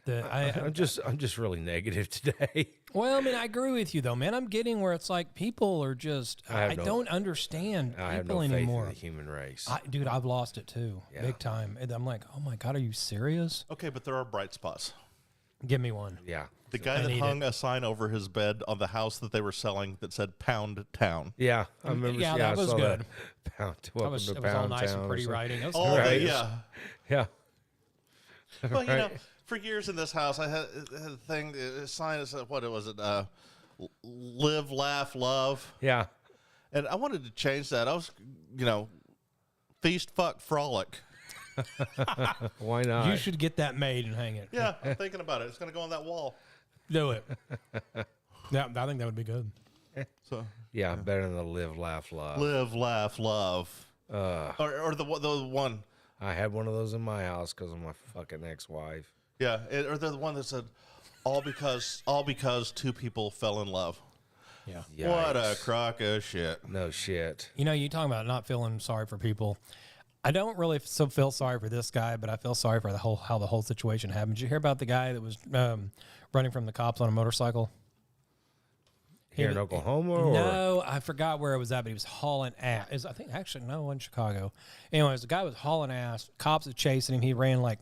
I'm just really negative today. Well, I mean, I agree with you though, man. I'm getting where it's like people are just. I don't understand I have people no anymore. faith in the human race. Dude, I've lost it too, big time. And I'm like, oh my god, are you serious? Okay, but there are bright spots. Give me one. Yeah. The guy that hung a sign over his bed on the house that they were selling that said "Pound Town." Yeah, I remember. Yeah, that was good. Pound, That was all nice and pretty writing. It was Oh, great. yeah. Yeah. Well, you know, for years in this house, I had a thing, a sign that said, what was it? Live, laugh, love. Yeah. And I wanted to change that. I was, feast, fuck, frolic. Why not? You should get that made and hang it. Yeah, I'm thinking about it. It's going to go on that wall. Do it. Yeah, I think that would be good. So yeah, better than the live, laugh, love. Live, laugh, love. Or the one. I had one of those in my house because of my fucking ex-wife. Yeah, or the one that said, all because two people fell in love. Yeah. Yikes. What a crock of shit. No shit. You know, you talking about not feeling sorry for people. I don't really feel sorry for this guy, but I feel sorry for how the whole situation happened. Did you hear about the guy that was running from the cops on a motorcycle? Here in Oklahoma? Or? No, I forgot where it was at, but he was hauling ass. I think actually no, in Chicago. Anyways, the guy was hauling ass. Cops were chasing him. He ran like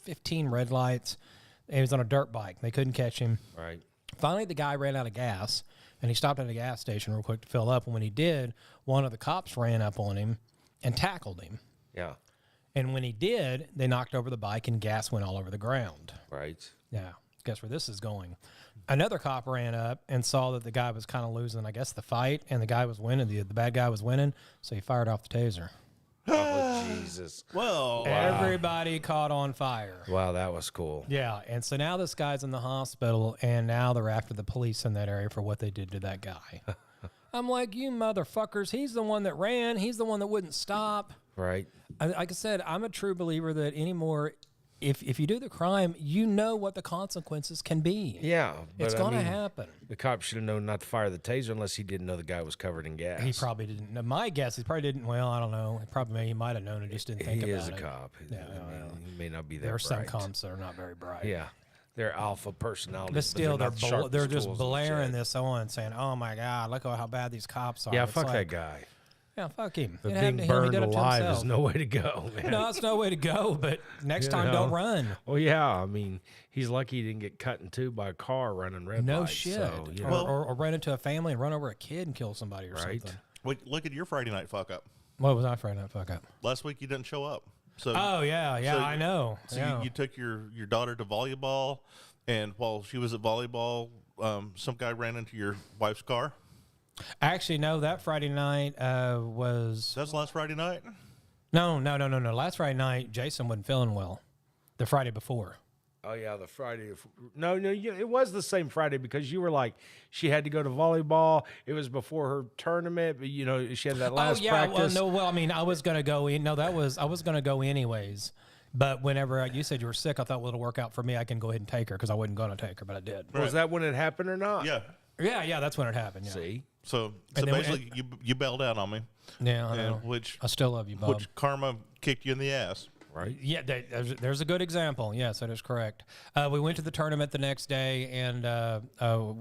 15 red lights. And he was on a dirt bike. They couldn't catch him. Right. Finally, the guy ran out of gas, and he stopped at a gas station real quick to fill up. And when he did, one of the cops ran up on him and tackled him. Yeah. And when he did, they knocked over the bike, and gas went all over the ground. Right. Yeah. Guess where this is going? Another cop ran up and saw that the guy was kind of losing, I guess, the fight, and the guy was winning. The bad guy was winning, so he fired off the taser. Oh, Jesus. Well, Everybody caught on fire. Wow, that was cool. Yeah, and so now this guy's in the hospital, and now they're after the police in that area for what they did to that guy. I'm like, you motherfuckers, he's the one that ran. He's the one that wouldn't stop. Right. Like I said, I'm a true believer that anymore, if you do the crime, you know what the consequences can be. Yeah. It's going to happen. The cop should have known not to fire the taser unless he didn't know the guy was covered in gas. He probably didn't. Now, my guess, he probably didn't. Well, I don't know. He might have known and just didn't think about it. He is a cop. Yeah, he may not be that there are some bright. cops that are not very bright. Yeah. They're alpha personalities. But still, they're they're just blaring this on, saying, "Oh my God, look at how bad these cops are." Yeah, It's fuck like, that guy. Yeah, fuck him. But It happened being to him. He burned did it to alive himself. is no way to go, man. No, it's no way to go. But next time, don't run. Well, yeah. I mean, he's lucky he didn't get cut in two by a car running red No lights. shit. So, you know. Or run into a family and run over a kid and kill somebody or Right. something. Wait, look at your Friday night fuck up. What was I afraid of? Fuck up. Last week you didn't show up. So Oh yeah, so I know. So Yeah. you took your daughter to volleyball, and while she was at volleyball, some guy ran into your wife's car. Actually, no. That Friday night was That was last Friday night. no. Last Friday night, Jason wasn't feeling well. The Friday before. Oh yeah, the Friday. No, it was the same Friday because you were like, she had to go to volleyball. It was before her tournament, but she had that last practice. Well, I mean, I was gonna go in. No, I was gonna go anyways. But whenever you said you were sick, I thought, well, it'll work out for me. I can go ahead and take her because I wasn't gonna take her, but I did. Was that when it happened or not? Yeah. Yeah, that's when it happened. Yeah. See. So And then basically, you bailed out on me. Yeah, I know. Which I still love you, Bob. which karma kicked you in the ass. Right. Yeah, there's a good example. Yes, that is correct. We went to the tournament the next day, and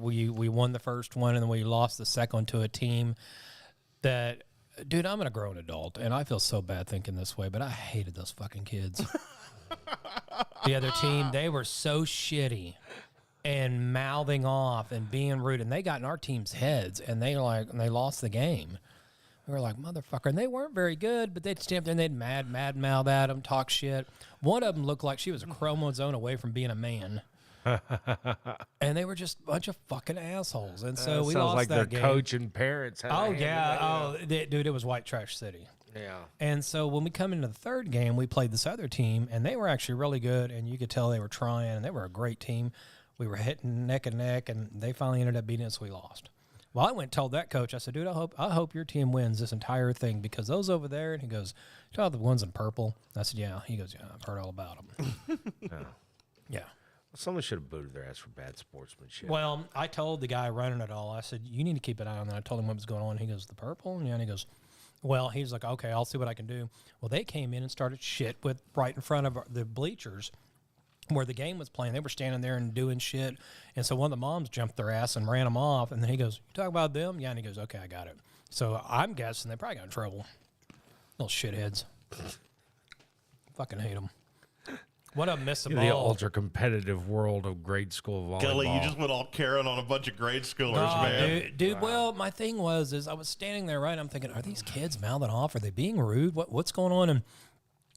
we won the first one, and then we lost the second one to a team that, dude, I'm a grown adult, and I feel so bad thinking this way, but I hated those fucking kids. The other team, they were so shitty and mouthing off and being rude, and they got in our team's heads, and they lost the game. We were like, motherfucker. And they weren't very good, but they'd stand there and they'd mad mouth at them, talk shit. One of them looked like she was a chromosome away from being a man. And they were just a bunch of fucking assholes. And so we sounds lost like that their game. coach and parents. Had Oh, yeah. Dude, it was white trash city. Yeah. And so when we come into the third game, we played this other team, and they were actually really good, and you could tell they were trying, and they were a great team. We were hitting neck and neck, and they finally ended up beating us. We lost. Well, I went and told that coach, I said, dude, I hope your team wins this entire thing because those over there, and he goes, you know the ones in purple? I said, yeah. He goes, yeah, I've heard all about them. Yeah. Someone should have booted their ass for bad sportsmanship. Well, I told the guy running it all, I said, you need to keep an eye on that. I told him what was going on. He goes, the purple? Yeah, and he goes, well, he's like, okay, I'll see what I can do. Well, they came in and started shit with right in front of the bleachers where the game was playing. They were standing there and doing shit. And so one of the moms jumped their ass and ran them off. And then he goes, you talk about them? Yeah, and he goes, okay, I got it. So I'm guessing they probably got in trouble. Little shitheads. Fucking hate them. What a miss the ball. The ultra-competitive world of grade school volleyball. Kelly, you just went all Karen on a bunch of grade schoolers, man. Dude, well, my thing was I was standing there, right? I'm thinking, are these kids mouthing off? Are they being rude? What's going on? And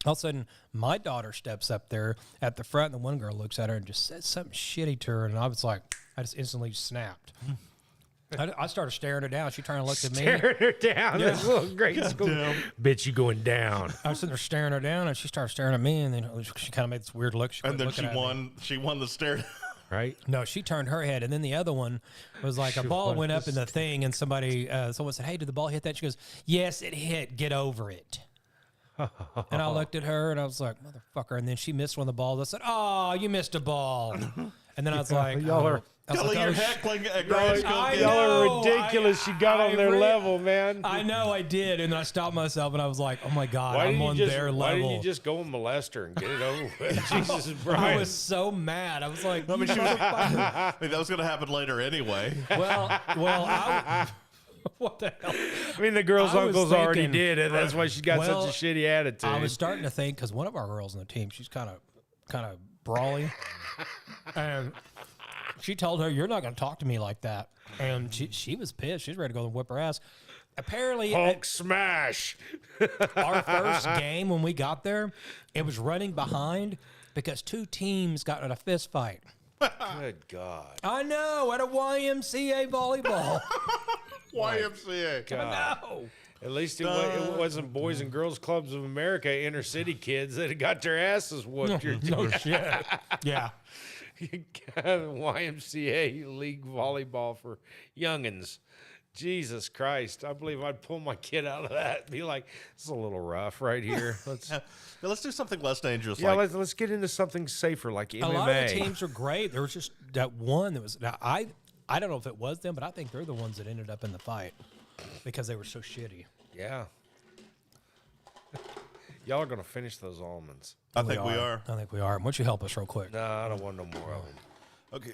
all of a sudden, my daughter steps up there at the front, and the one girl looks at her and just says something shitty to her, and I was like, I just instantly snapped. I started staring her down. She turned and looked at me. Staring her down. Yeah. This little grade school. Bitch, you going down. I was sitting there staring her down, and she started staring at me, and then she kind of made this weird look. And then she won the stare. Right? No, she turned her head, and then the other one was like a ball went up in the thing, and someone said, hey, did the ball hit that? She goes, yes, it hit. Get over it. And I looked at her, and I was like, motherfucker. And then she missed one of the balls. I said, oh, you missed a ball. And then I was like, y'all are... Kelly, you're heckling a grade school kid. Y'all are ridiculous. You got on their level, man. I know I did. And then I stopped myself, and I was like, oh, my God, I'm on their level. Why didn't you just go and molest her and get it over with? Jesus, Brian. I was so mad. I was like, I mean, that was going to happen later anyway. Well, what the hell? I mean, the girl's uncles already did it. That's why she got such a shitty attitude. I was starting to think, because one of our girls on the team, she's kind of brawly. And she told her, you're not going to talk to me like that. And she was pissed. She's ready to go and whip her ass. Apparently, Hulk smash. Our first game when we got there, it was running behind because two teams got in a fist fight. Good God. I know, at a YMCA volleyball. YMCA. God. No. At least it wasn't Boys and Girls Clubs of America, inner city kids that had got their asses whooped. No shit. Yeah. You got YMCA league volleyball for youngins. Jesus Christ. I believe I'd pull my kid out of that and be like, this is a little rough right here. Let's do something less dangerous. Yeah, let's get into something safer like MMA. A lot of the teams are great. There was just that one that was. Now, I don't know if it was them, but I think they're the ones that ended up in the fight because they were so shitty. Yeah. Y'all are going to finish those almonds. I think we are. I think we are. Why don't you help us real quick? No, I don't want no more of them. Okay.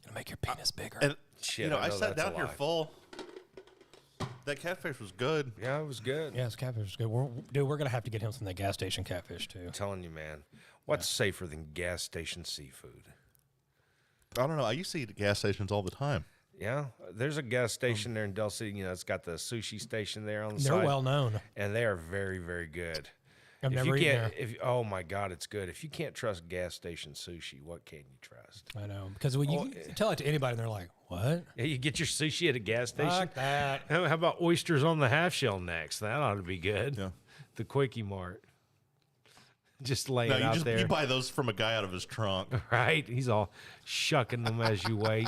Gonna make your penis bigger. And, Shit, I sat that's down a here lie. full. That catfish was good. Yeah, it was good. Yeah, his catfish is good. We're going to have to get him some of the gas station catfish, too. I'm telling you, man. What's safer than gas station seafood? I don't know. I used to eat at gas stations all the time. Yeah, there's a gas station there in Del City. It's got the sushi station there on the side. They're well known. And they are very, very good. I've never eaten there. Oh, my God, it's good. If you can't trust gas station sushi, what can you trust? I know. Because when you tell it to anybody, and they're like, what? Yeah, you get your sushi at a gas station. Fuck that. How about oysters on the half shell next? That ought to be good. Yeah. The Quickie Mart. Just laying out there. You buy those from a guy out of his trunk. Right? He's all shucking them as you wait.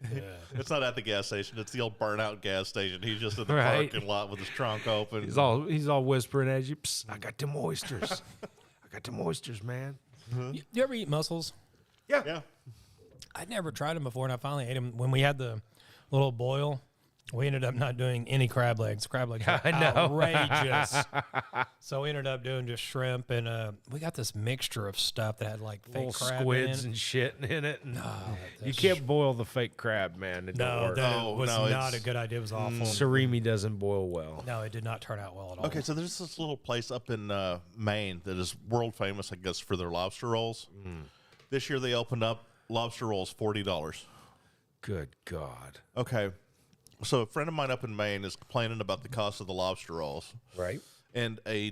Yeah. It's not at the gas station. It's the old burnout gas station. He's just in the Right. parking lot with his trunk open. He's all whispering at you. Psst, I got them oysters. I got them oysters, man. You ever eat mussels? Yeah. I'd never tried them before, and I finally ate them. When we had the little boil, we ended up not doing any crab legs. Crab legs are outrageous. So we ended up doing just shrimp, and we got this mixture of stuff that had like fake Little crab squids in it. and shit in it. And you that's- can't boil the fake crab, man. It don't No, work. that No, was no, not it's- a good idea. It was awful. Surimi doesn't boil well. No, it did not turn out well at all. Okay, so there's this little place up in Maine that is world famous, I guess, for their lobster rolls. This year they opened up lobster rolls, $40. Good God. Okay. So a friend of mine up in Maine is complaining about the cost of the lobster rolls. Right? And a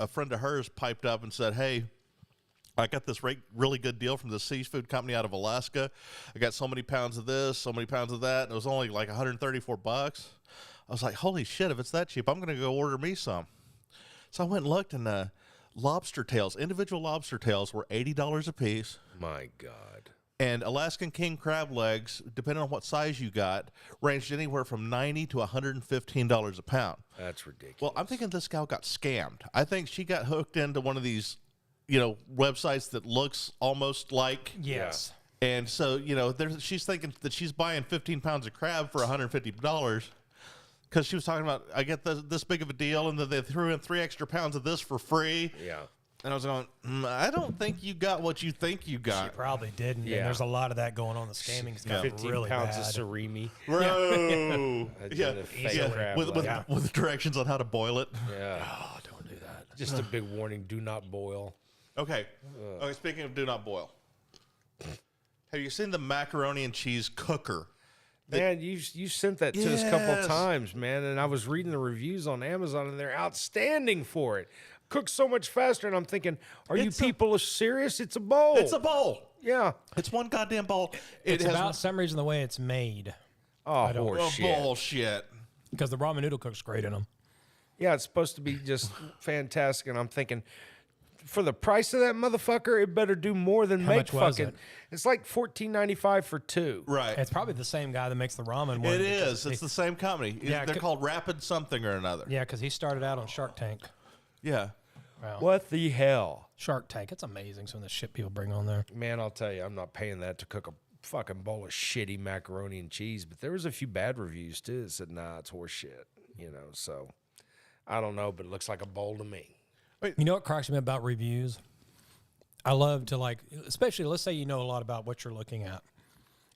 friend of hers piped up and said, hey, I got this really good deal from the seafood company out of Alaska. I got so many pounds of this, so many pounds of that, and it was only like $134. I was like, holy shit, if it's that cheap, I'm going to go order me some. So I went and looked, and lobster tails, individual lobster tails were $80 a piece. My God. And Alaskan king crab legs, depending on what size you got, ranged anywhere from $90 to $115 a pound. That's ridiculous. Well, I'm thinking this gal got scammed. I think she got hooked into one of these websites that looks almost like. Yes. And so, she's thinking that she's buying 15 pounds of crab for $150 because she was talking about, I get this big of a deal, and then they threw in 3 extra pounds of this for free. Yeah. And I was going, I don't think you got what you think you got. She probably didn't. Yeah. And there's a lot of that going on. The scamming's got 15 really pounds bad. of surimi. Bro. Yeah. Fake crab leg. With directions on how to boil it. Yeah. Oh, don't do that. Just a big warning: do not boil. Okay. Speaking of do not boil, have you seen the macaroni and cheese cooker? Man, you sent that to us a couple of times, man, and I was reading the reviews on Amazon, and they're outstanding for it. Cooks so much faster, and I'm thinking, you people serious? It's a bowl. It's a bowl. Yeah. It's one goddamn bowl. It's about some reason the way it's made. Oh, horseshit. Bullshit. Because the ramen noodle cook's great in them. Yeah, it's supposed to be just fantastic, and I'm thinking, for the price of that motherfucker, it better do more than How much was fucking. it? It's like $14.95 for 2. Right. It's probably the same guy that makes the ramen one. It is. It's the same company. Yeah, They're called Rapid something or another. Yeah, because he started out on Shark Tank. Yeah. Wow. What the hell? Shark Tank. It's amazing some of the shit people bring on there. Man, I'll tell you, I'm not paying that to cook a fucking bowl of shitty macaroni and cheese. But there was a few bad reviews too that said, "Nah, it's horse shit." So I don't know, but it looks like a bowl to me. You know what cracks me about reviews? I love to especially let's say you know a lot about what you're looking at.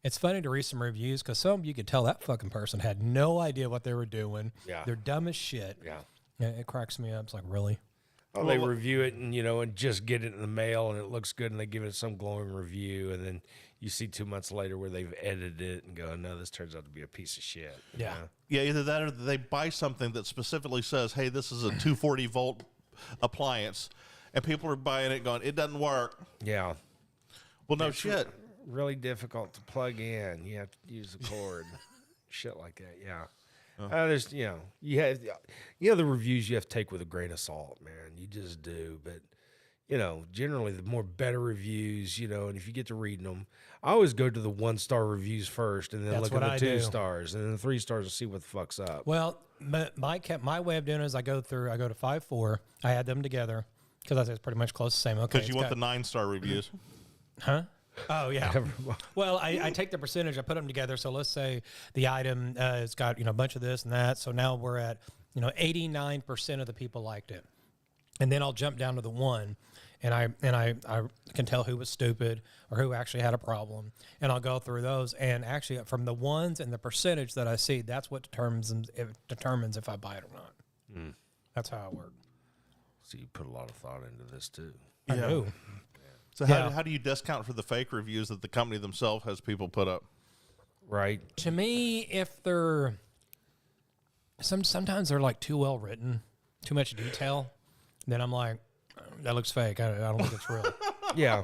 It's funny to read some reviews because some you could tell that fucking person had no idea what they were doing. Yeah. They're dumb as shit. Yeah. It cracks me up. It's like, really? Oh, they review it and just get it in the mail and it looks good and they give it some glowing review and then you see 2 months later where they've edited it and go, no, this turns out to be a piece of shit. Yeah. Yeah, either that or they buy something that specifically says, hey, this is a 240 volt appliance, and people are buying it going, it doesn't work. Yeah. Well, no shit. Really difficult to plug in. You have to use the cord. Shit like that, yeah. There's, you have, the reviews you have to take with a grain of salt, man. You just do. But, generally the more better reviews, and if you get to reading them, I always go to the 1-star reviews first and then look at the 2 stars and then the 3 stars to see what the fuck's up. Well, my way of doing it is I go to 5.4. I add them together because I say it's pretty much close the same. Okay. Because you want the 9-star reviews. Huh? Oh, yeah. Well, I take the percentage, I put them together. So let's say the item has got, a bunch of this and that. So now we're at, 89% of the people liked it. And then I'll jump down to the 1 and I can tell who was stupid or who actually had a problem. And I'll go through those. And actually from the ones and the percentage that I see, that's what determines if I buy it or not. That's how it works. So you put a lot of thought into this too. I do. So how do you discount for the fake reviews that the company themselves has people put up? Right. To me, if they're sometimes they're like too well written, too much detail, then I'm like, that looks fake. I don't think it's real. Yeah.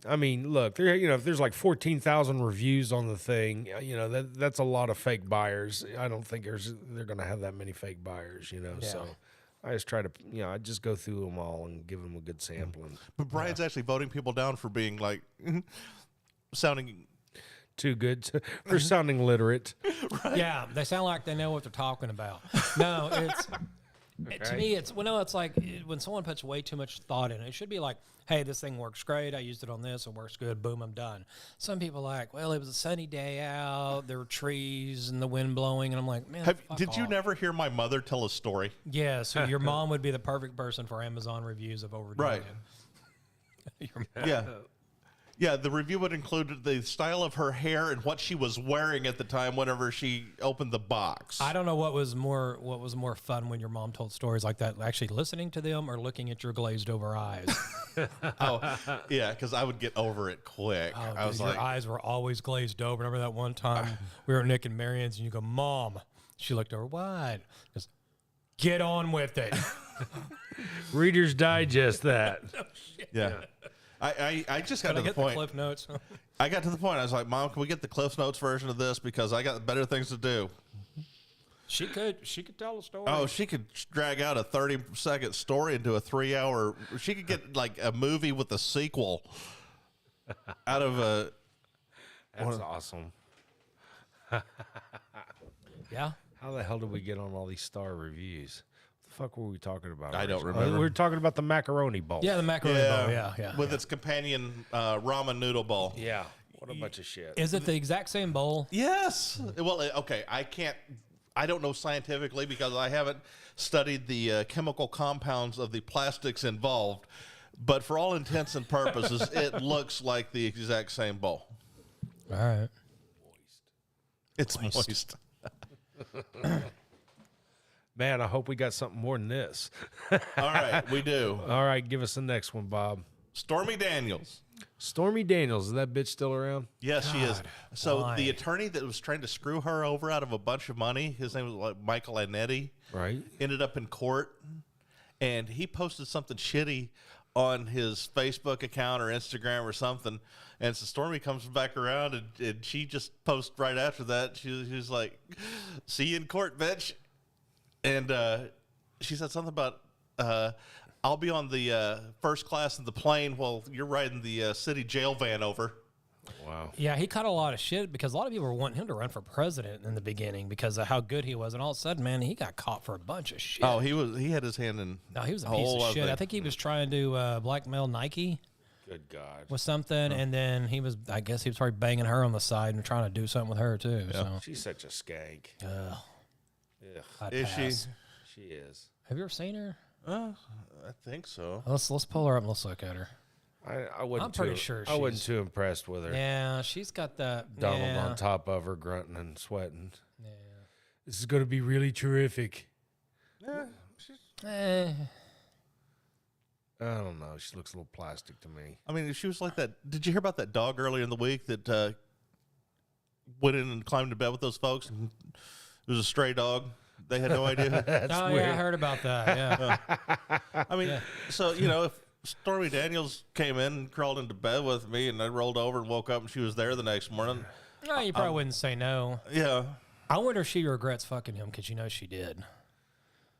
I mean, look, if there's like 14,000 reviews on the thing, that's a lot of fake buyers. I don't think they're going to have that many fake buyers, so I just try to, I just go through them all and give them a good sampling. But Brian's actually voting people down for being like, sounding too good for sounding literate. Right? Yeah, they sound like they know what they're talking about. No, to me, it's like when someone puts way too much thought in it. It should be like, hey, this thing works great. I used it on this. It works good. Boom, I'm done. Some people are like, well, it was a sunny day out. There were trees and the wind blowing. And I'm like, man, did you never hear my mother tell a story? Yeah, so your mom would be the perfect person for Amazon reviews of overdoing it. Yeah. Yeah, the review would include the style of her hair and what she was wearing at the time whenever she opened the box. I don't know what was more fun when your mom told stories like that, actually listening to them or looking at your glazed over eyes. Yeah, because I would get over it quick. Oh, I was your like, eyes were always glazed over. Remember that one time we were at Nick and Marion's and you go, Mom. She looked over, what? Just get on with it. Reader's Digest that. Oh, shit. Yeah. I just got Can to I the point. the Cliff Notes? I got to the point. I was like, Mom, can we get the Cliff Notes version of this? Because I got better things to do. She could tell a story. Oh, she could drag out a 30-second story into a 3-hour. She could get like a movie with a sequel out of a. That's awesome. Yeah. How the hell did we get on all these star reviews? What fuck were we talking about? I don't originally? remember. We were talking about the macaroni bowl. Yeah, the macaroni bowl. Yeah. With its companion ramen noodle bowl. Yeah. What a bunch of shit. Is it the exact same bowl? Yes. Well, okay. I don't know scientifically because I haven't studied the chemical compounds of the plastics involved. But for all intents and purposes, it looks like the exact same bowl. All right. It's moist. Man, I hope we got something more than this. All right, we do. All right, give us the next one, Bob. Stormy Daniels. Stormy Daniels, is that bitch still around? Yes, she is. So why? the attorney that was trying to screw her over out of a bunch of money, his name was like Michael Annetti, Right. ended up in court, and he posted something shitty on his Facebook account or Instagram or something. And so Stormy comes back around, and she just posts right after that. She's like, "See you in court, bitch." And she said something about, I'll be on the first class in the plane while you're riding the city jail van over. Wow. Yeah, he caught a lot of shit because a lot of people were wanting him to run for president in the beginning because of how good he was, and all of a sudden, man, he got caught for a bunch of shit. Oh, he had his hand in. No, he was a whole piece lot of shit. I things. think he was trying to blackmail Nike Good God. with something, and then I guess he was probably banging her on the side and trying to do something with her too. So She's such a skank. Ugh, I'd Is pass. She is. Have you ever seen her? I think so. Let's pull her up and let's look at her. I wasn't I'm pretty too, sure I wasn't she's- too impressed with her. Yeah, she's got that Donald yeah. on top of her, grunting and sweating. Yeah. This is going to be really terrific. Eh. I don't know. She looks a little plastic to me. I mean, she was like that. Did you hear about that dog earlier in the week that went in and climbed into bed with those folks? And it was a stray dog. They had no idea. That's Oh weird. yeah, I heard about that. Yeah. I mean, so, if Stormy Daniels came in and crawled into bed with me and I rolled over and woke up and she was there the next morning. No, you probably wouldn't say no. Yeah. I wonder if she regrets fucking him because she did.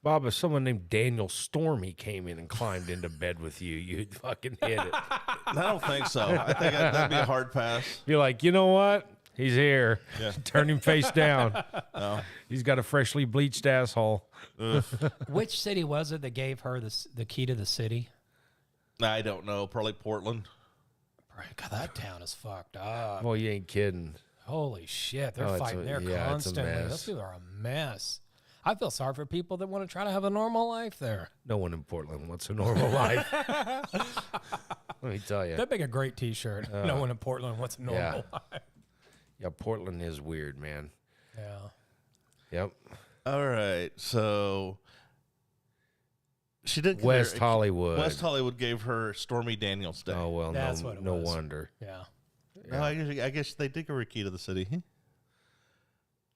Bob, if someone named Daniel Stormy came in and climbed into bed with you, you'd fucking hit it. I don't think so. I think that'd be a hard pass. You're like, you know what? He's here. Yeah. Turn him face down. No. He's got a freshly bleached asshole. Which city was it that gave her the key to the city? I don't know. Probably Portland. God, that town is fucked up. Well, you ain't kidding. Holy shit, they're Oh, it's fighting there it's a constantly. mess. Those people are a mess. I feel sorry for people that want to try to have a normal life there. No one in Portland wants a normal life. Let me tell you. That'd make a great T-shirt. No one in Portland wants a normal life. Yeah, Portland is weird, man. Yeah. Yep. All right. So she did West Hollywood. West Hollywood gave her Stormy Daniels Day. Oh, well, That's what it no was. wonder. Yeah. No, I guess they did give her a key to the city.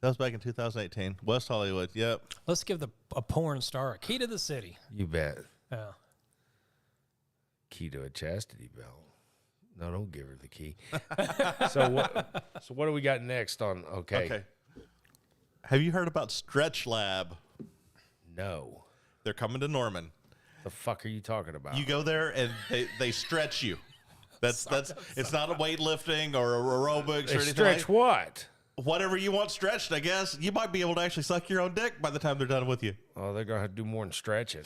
That was back in 2018. West Hollywood. Yep. Let's give a porn star a key to the city. You bet. Yeah. Key to a chastity belt. No, don't give her the key. So what do we got next on? Okay. Have you heard about Stretch Lab? No. They're coming to Norman. The fuck are you talking about? You go there and they stretch you. That's it's not a weightlifting or aerobics They or anything. stretch what? Whatever you want stretched, I guess. You might be able to actually suck your own dick by the time they're done with you. Oh, they're gonna have to do more than stretching.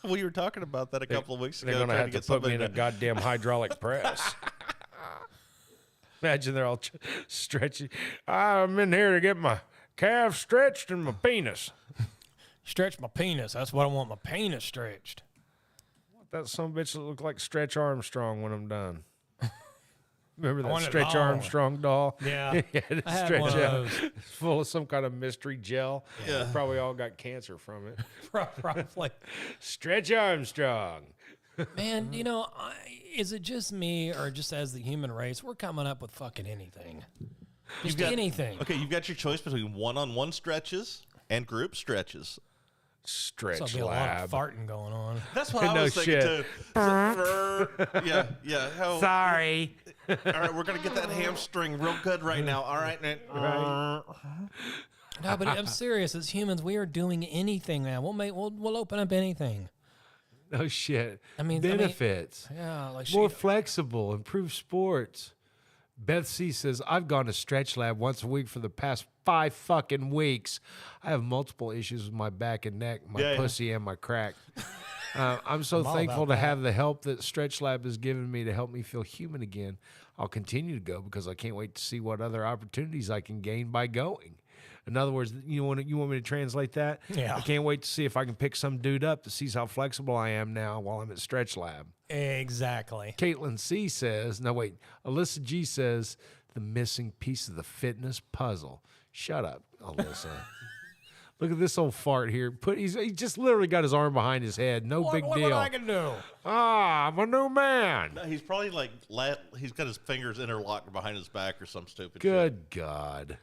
We were talking about that a couple of weeks ago. They're gonna trying have to get put me in a somebody goddamn hydraulic press. Imagine they're all stretching. I'm in here to get my calf stretched and my penis. Stretch my penis. That's what I want, my penis stretched. That some bitch that look like Stretch Armstrong when I'm done. Remember that want it Stretch all. Armstrong doll? Yeah. He had a I had stretch one of out. those. It's full of some kind of mystery gel. Yeah. They probably all got cancer from it. Probably. Stretch Armstrong. Man, is it just me or just as the human race, we're coming up with fucking anything. Just anything. Okay, you've got your choice between one-on-one stretches and group stretches. Stretch There'll be a lot of lab. farting going on. That's what I No was thinking shit. too. Yeah. Sorry. All right, we're gonna get that hamstring real good right now. All right. No, but I'm serious. As humans, we are doing anything now. We'll open up anything. No shit. I mean, benefits. Yeah, like More flexible, improved sports, Beth C says, I've gone to Stretch Lab once a week for the past 5 fucking weeks. I have multiple issues with my back and neck, my pussy, and my crack. I'm so thankful to have the help that Stretch Lab has given me to help me feel human again. I'll continue to go because I can't wait to see what other opportunities I can gain by going. In other words, you want me to translate that? Yeah. I can't wait to see if I can pick some dude up that sees how flexible I am now while I'm at Stretch Lab. Exactly. Caitlin C says, Alyssa G says, the missing piece of the fitness puzzle. Shut up, Alyssa. Look at this old fart here. He just literally got his arm behind his head. No big deal. What I can do? I'm a new man. No, he's probably like, he's got his fingers interlocked behind his back or some stupid shit. Good God.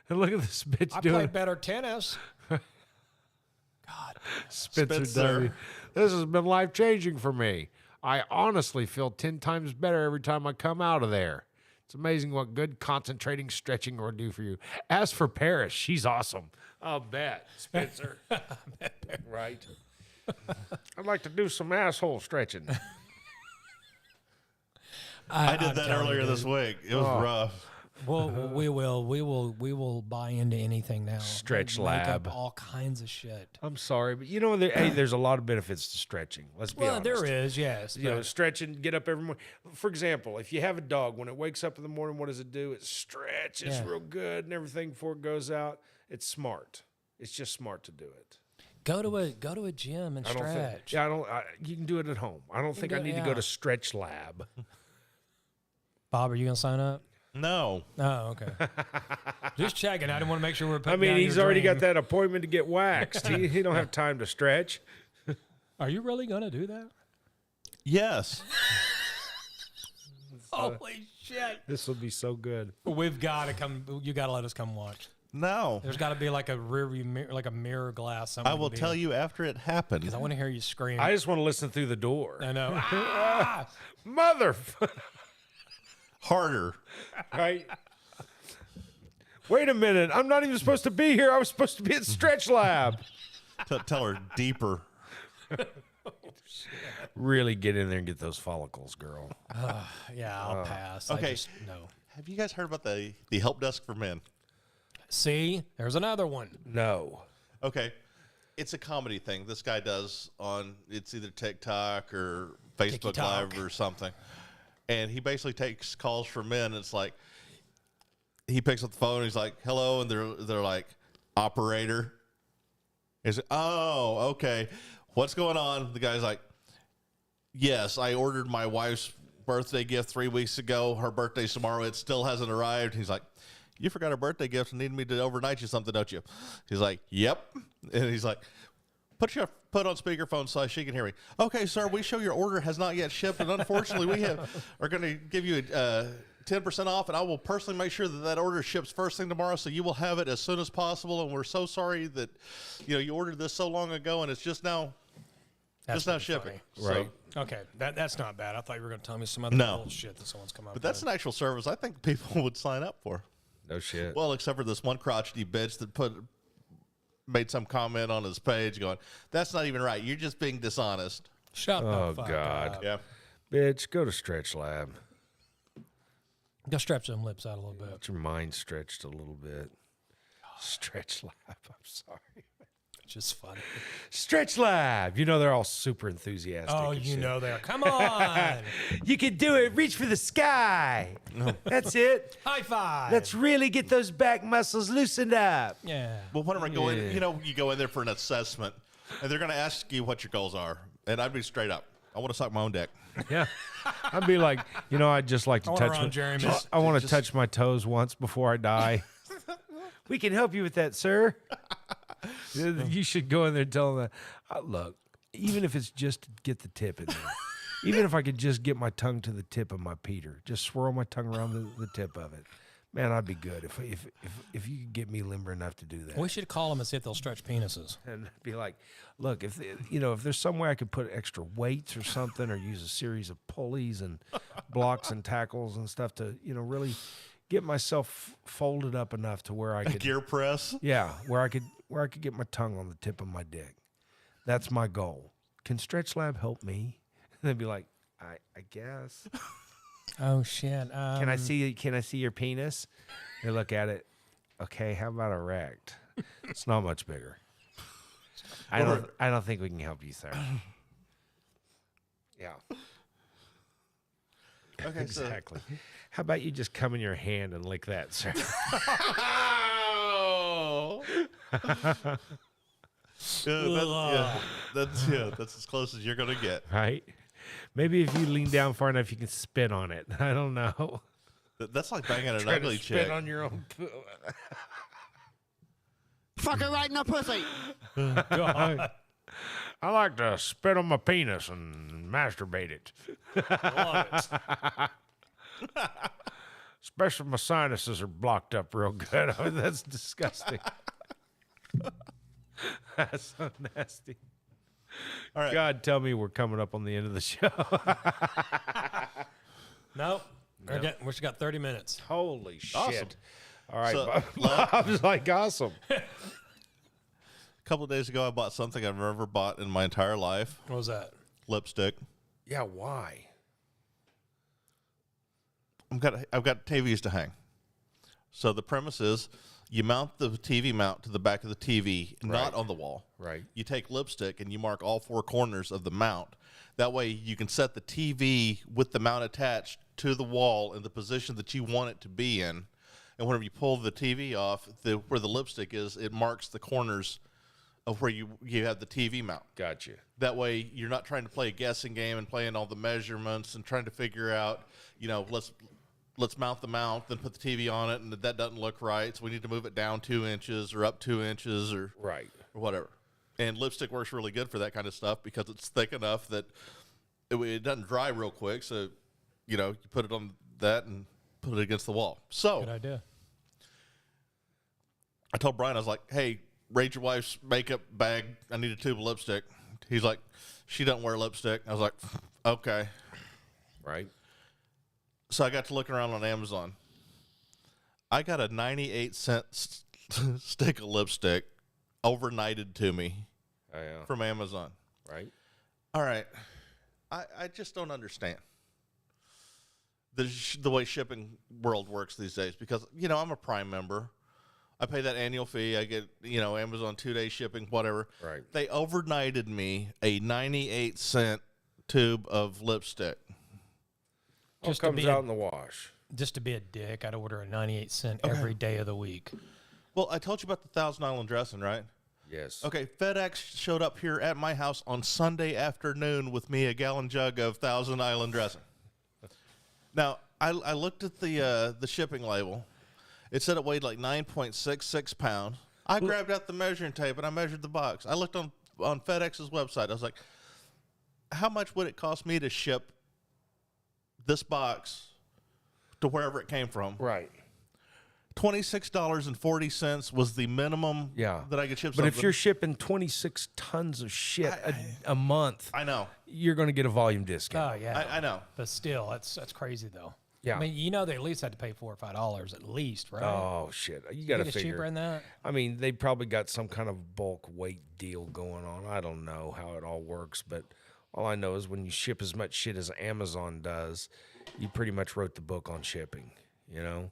And look at this bitch I doing played better tennis. God. Spencer Spencer. W. This has been life-changing for me. I honestly feel 10 times better every time I come out of there. It's amazing what good concentrating stretching will do for you. As for Paris, she's awesome. I'll bet, Spencer. Right. I'd like to do some asshole stretching. I did that earlier this week. It was rough. Well, we will buy into anything now. Stretch We'll make Lab. up all kinds of shit. I'm sorry, but there's a lot of benefits to stretching. Let's be honest. There is, yes. Stretching, get up every morning. For example, if you have a dog, when it wakes up in the morning, what does it do? It stretches real good and everything before it goes out. It's smart. It's just smart to do it. Go to a gym and stretch. You can do it at home. I don't think I need to go to Stretch Lab. Bob, are you gonna sign up? No. Oh, okay. Just checking. I didn't want to make sure we're putting down he's your already dream. got that appointment to get waxed. He don't have time to stretch. Are you really gonna do that? Yes. Holy shit! This will be so good. We've got to come. You got to let us come watch. No. There's got to be like a rear view mirror, like a mirror glass. I will tell you after it happened. because I want to hear you scream. I just want to listen through the door. I know. Mother. Harder. Right? Wait a minute. I'm not even supposed to be here. I was supposed to be at Stretch Lab. Tell her deeper. Really get in there and get those follicles, girl. Yeah, I'll pass. Okay. No. Have you guys heard about the help desk for men? See, there's another one. No. Okay. It's a comedy thing this guy does on, it's either TikTok or Facebook TikTok. Live or something. And he basically takes calls from men. It's like, he picks up the phone and he's like, hello. And they're like, operator. He's like, oh, okay. What's going on? The guy's like, yes, I ordered my wife's birthday gift 3 weeks ago. Her birthday's tomorrow. It still hasn't arrived. He's like, you forgot her birthday gift and needed me to overnight you something, don't you? He's like, yep. And he's like, put on speakerphone so she can hear me. Okay, sir, we show your order has not yet shipped, and unfortunately we are going to give you 10% off, and I will personally make sure that order ships first thing tomorrow, so you will have it as soon as possible. And we're so sorry that you ordered this so long ago, and it's just now shipping. Right. So, Okay, that's not bad. I thought you were going to tell me some other bullshit that someone's come up with. but that's an actual service I think people would sign up for. No shit. Well, except for this one crotchety bitch that made some comment on his page going, that's not even right. You're just being dishonest. Shut the fuck God. up. Yeah. Bitch, go to Stretch Lab. Go stretch them lips out a little bit. Get your mind stretched a little bit. Stretch Lab. I'm sorry. Just funny. Stretch Lab. They're all super enthusiastic. Oh, and you shit. know there. Come on. You can do it. Reach for the sky. That's it. High five. Let's really get those back muscles loosened up. Yeah. Well, whenever I go in, you go in there for an assessment, and they're going to ask you what your goals are. And I'd be straight up. I want to suck my own dick. Yeah. I'd be like, I'd just like to touch Jeremy. I want to touch my toes once before I die. We can help you with that, sir. You should go in there and tell them that. Look, even if it's just to get the tip in there, even if I could just get my tongue to the tip of my Peter, just swirl my tongue around the tip of it. Man, I'd be good if you could get me limber enough to do that. We should call them and see if they'll stretch penises. And be like, look, if there's some way I could put extra weights or something, or use a series of pulleys and blocks and tackles and stuff to really get myself folded up enough to where I could Gear press. Yeah, where I could get my tongue on the tip of my dick. That's my goal. Can Stretch Lab help me? And they'd be like, I guess. Oh shit! Can I see your penis? They look at it. Okay, how about erect? It's not much bigger. I don't think we can help you, sir. Yeah. Okay, exactly. How about you just come in your hand and lick that, sir? That's as close as you're gonna get. Right? Maybe if you lean down far enough, you can spit on it. I don't know. That's like banging an Try ugly to spit chick. on your own. Fuck her right in the pussy. God. I like to spit on my penis and masturbate it. Love it. Especially if my sinuses are blocked up real good. Oh, that's disgusting. That's so nasty. All right. God, tell me we're coming up on the end of the show. Nope. We got 30 minutes. Holy shit. Awesome. All right. So, Bob's like, awesome. A couple of days ago, I bought something I've never bought in my entire life. What was that? Lipstick. Yeah, why? I've got TVs to hang. So the premise is you mount the TV mount to the back of the TV, not on the wall. Right. You take lipstick and you mark all four corners of the mount. That way you can set the TV with the mount attached to the wall in the position that you want it to be in. And whenever you pull the TV off, where the lipstick is, it marks the corners of where you have the TV mount. Gotcha. That way you're not trying to play a guessing game and playing all the measurements and trying to figure out, let's mount the mount, then put the TV on it, and that doesn't look right, so we need to move it down 2 inches or up 2 inches or whatever. And lipstick works really good for that kind of stuff because it's thick enough that it doesn't dry real quick. So, you put it on that and put it against the wall. So Good idea. I told Brian, I was like, hey, raid your wife's makeup bag. I need a tube of lipstick. He's like, she doesn't wear lipstick. I was like, okay. Right. So I got to looking around on Amazon. I got a 98-cent stick of lipstick overnighted to me from Amazon. Right. All right. I just don't understand the way shipping world works these days because, I'm a Prime member. I pay that annual fee. I get, Amazon 2-day shipping, whatever. Right. They overnighted me a 98-cent tube of lipstick. Just comes out in the wash. Just to be a dick, I'd order a 98-cent every day of the week. Well, I told you about the Thousand Island dressing, right? Yes. Okay, FedEx showed up here at my house on Sunday afternoon with me a gallon jug of Thousand Island dressing. Now, I looked at the shipping label. It said it weighed like 9.66 pounds. I grabbed out the measuring tape and I measured the box. I looked on FedEx's website. I was like, how much would it cost me to ship this box to wherever it came from? Right. $26.40 was the minimum that I could ship something. But if you're shipping 26 tons of shit a month, I know. You're going to get a volume discount. Oh, yeah. I know. But still, that's crazy, though. Yeah. I mean, they at least had to pay $4 or $5 at least, right? Oh, shit. You got to it's figure. cheaper than that? I mean, they probably got some kind of bulk weight deal going on. I don't know how it all works, but all I know is when you ship as much shit as Amazon does, you pretty much wrote the book on shipping, And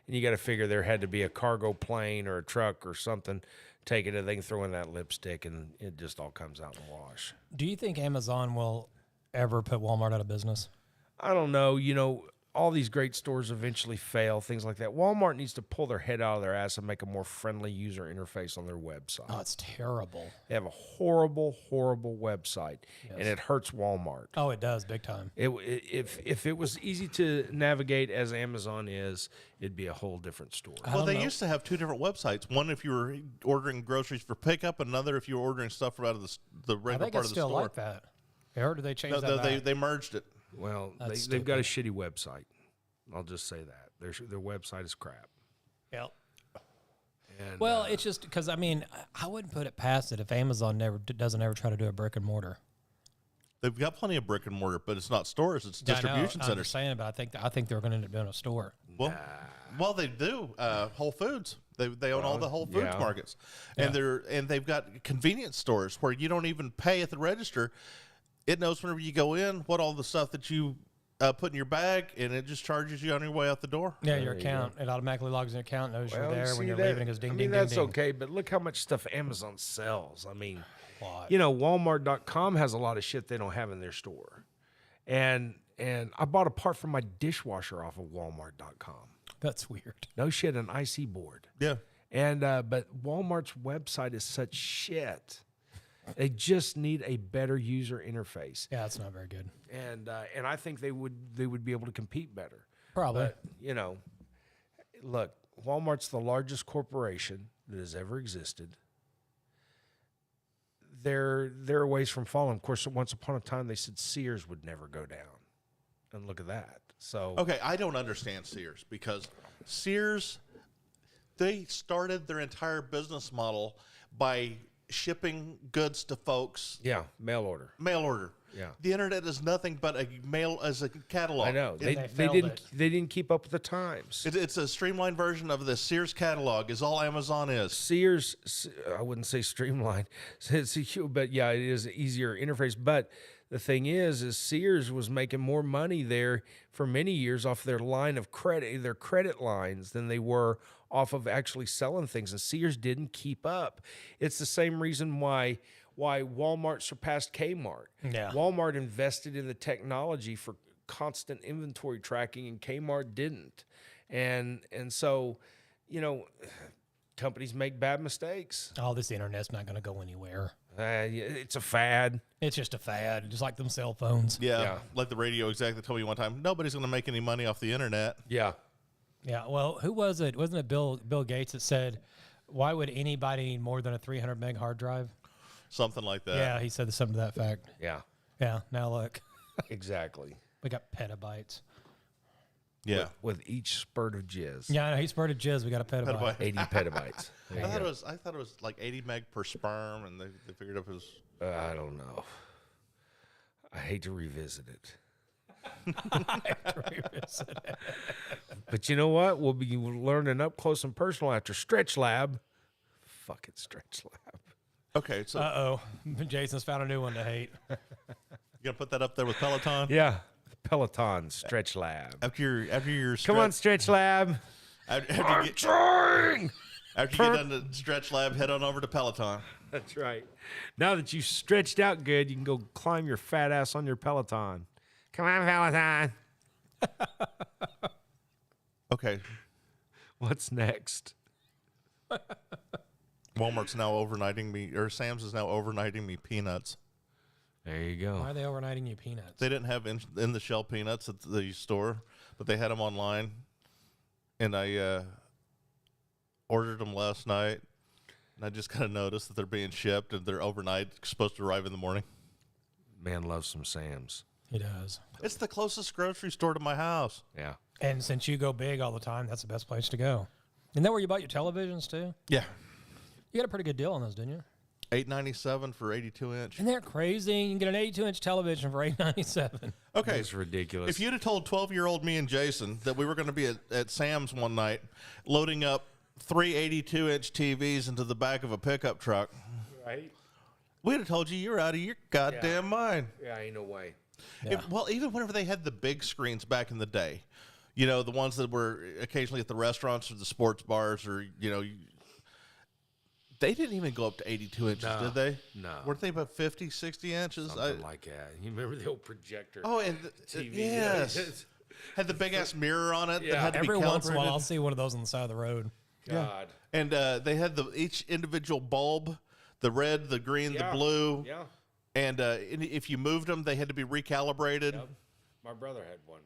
you got to figure there had to be a cargo plane or a truck or something taking it. They can throw in that lipstick, and it just all comes out in the wash. Do you think Amazon will ever put Walmart out of business? I don't know. All these great stores eventually fail, things like that. Walmart needs to pull their head out of their ass and make a more friendly user interface on their website. Oh, it's terrible. They have a horrible, horrible website, and it hurts Walmart. Oh, it does, big time. If it was easy to navigate as Amazon is, it'd be a whole different story. Well, they used to have two different websites. One if you were ordering groceries for pickup, another if you were ordering stuff out of the regular part of the store. I think it's still like that. Or did they change that back? They merged it. Well, they've got a shitty website. I'll just say that. Their website is crap. Yep. And, it's just because, I wouldn't put it past it if Amazon doesn't ever try to do a brick and mortar. They've got plenty of brick and mortar, but it's not stores; it's distribution centers. I'm just saying, but I think they're going to end up doing a store. Well, they do. Whole Foods. They own all the Whole Foods markets, and they've got convenience stores where you don't even pay at the register. It knows whenever you go in what all the stuff that you put in your bag, and it just charges you on your way out the door. Yeah, your account. It automatically logs in your account, knows you're Well, there see when you're that- leaving. It goes ding, I mean, ding, that's ding, ding. okay, but look how much stuff Amazon sells. I mean, What? you know, Walmart.com has a lot of shit they don't have in their store. And I bought a part for my dishwasher off of Walmart.com. That's weird. No shit, an IC board. Yeah. And but Walmart's website is such shit. They just need a better user interface. Yeah, it's not very good. And I think they would be able to compete better. Probably. But, you know, look, Walmart's the largest corporation that has ever existed. They're a ways from falling. Of course, once upon a time they said Sears would never go down. And look at that. So Okay, I don't understand Sears because Sears, they started their entire business model by shipping goods to folks. yeah, mail order. Mail order. Yeah. The internet is nothing but a mail as a catalog. I know. They failed didn't it. they didn't keep up with the times. It's a streamlined version of the Sears catalog is all Amazon is. Sears, I wouldn't say streamlined, but yeah, it is an easier interface. But the thing is Sears was making more money there for many years off their line of credit, their credit lines, than they were off of actually selling things. And Sears didn't keep up. It's the same reason why Walmart surpassed Kmart. Yeah. Walmart invested in the technology for constant inventory tracking, and Kmart didn't. And so, you know, companies make bad mistakes. Oh, this internet's not going to go anywhere. It's a fad. It's just a fad, just like them cell phones. Yeah, like the radio exec that told me one time, nobody's going to make any money off the internet. Yeah. Yeah, well, who was it? Wasn't it Bill Gates that said, why would anybody need more than a 300 meg hard drive? Something like that. Yeah, he said something to that fact. Yeah. Yeah, now look. Exactly. We got petabytes. Yeah. With each spurt of jizz. Yeah, I know, he spurted jizz. We got a petabyte. Petabyte. 80 petabytes. There I you thought, go. it was like 80 meg per sperm, and they figured it was. I don't know. I hate to revisit it. But you know what? We'll be learning up close and personal after Stretch Lab. Fucking Stretch Lab. Okay, so Uh-oh. Jason's found a new one to hate. you gonna put that up there with Peloton? Yeah. Peloton Stretch Lab. After your Come on, Stretch Lab. after I'm trying. After you get done the stretch lab, head on over to Peloton. That's right. Now that you've stretched out good, you can go climb your fat ass on your Peloton. Come on, Peloton. Okay. What's next? Walmart's now overnighting me, or Sam's is now overnighting me peanuts. There you go. Why are they overnighting you peanuts? They didn't have in the shell peanuts at the store, but they had them online, and I ordered them last night, and I just kind of noticed that they're being shipped, and they're overnight, supposed to arrive in the morning. Man loves some Sam's. He does. It's the closest grocery store to my house. Yeah. And since you go big all the time, that's the best place to go. Isn't that where you bought your televisions, too? Yeah. You got a pretty good deal on those, didn't you? $8.97 for 82-inch. Isn't that crazy? You can get an 82-inch television for $8.97. Okay. It's ridiculous. If you'd have told 12-year-old me and Jason that we were going to be at Sam's one night loading up 3 82-inch TVs into the back of a pickup truck, right? we'd have told you you're out of your goddamn mind. Yeah, ain't no way. Yeah. Well, even whenever they had the big screens back in the day, you know, the ones that were occasionally at the restaurants or the sports bars or, you know, they didn't even go up to 82 inches, No, did they? no. Weren't they about 50, 60 inches? Something like that. You remember the old projector? Oh, and TV. yes. Had the big-ass mirror on it that Yeah. had to Every be once in a while, I'll calibrated. see one of those on the side of the road. God. And they had each individual bulb, the red, the green, Yeah. the blue. Yeah. And if you moved them, they had to be recalibrated. Yep. My brother had one.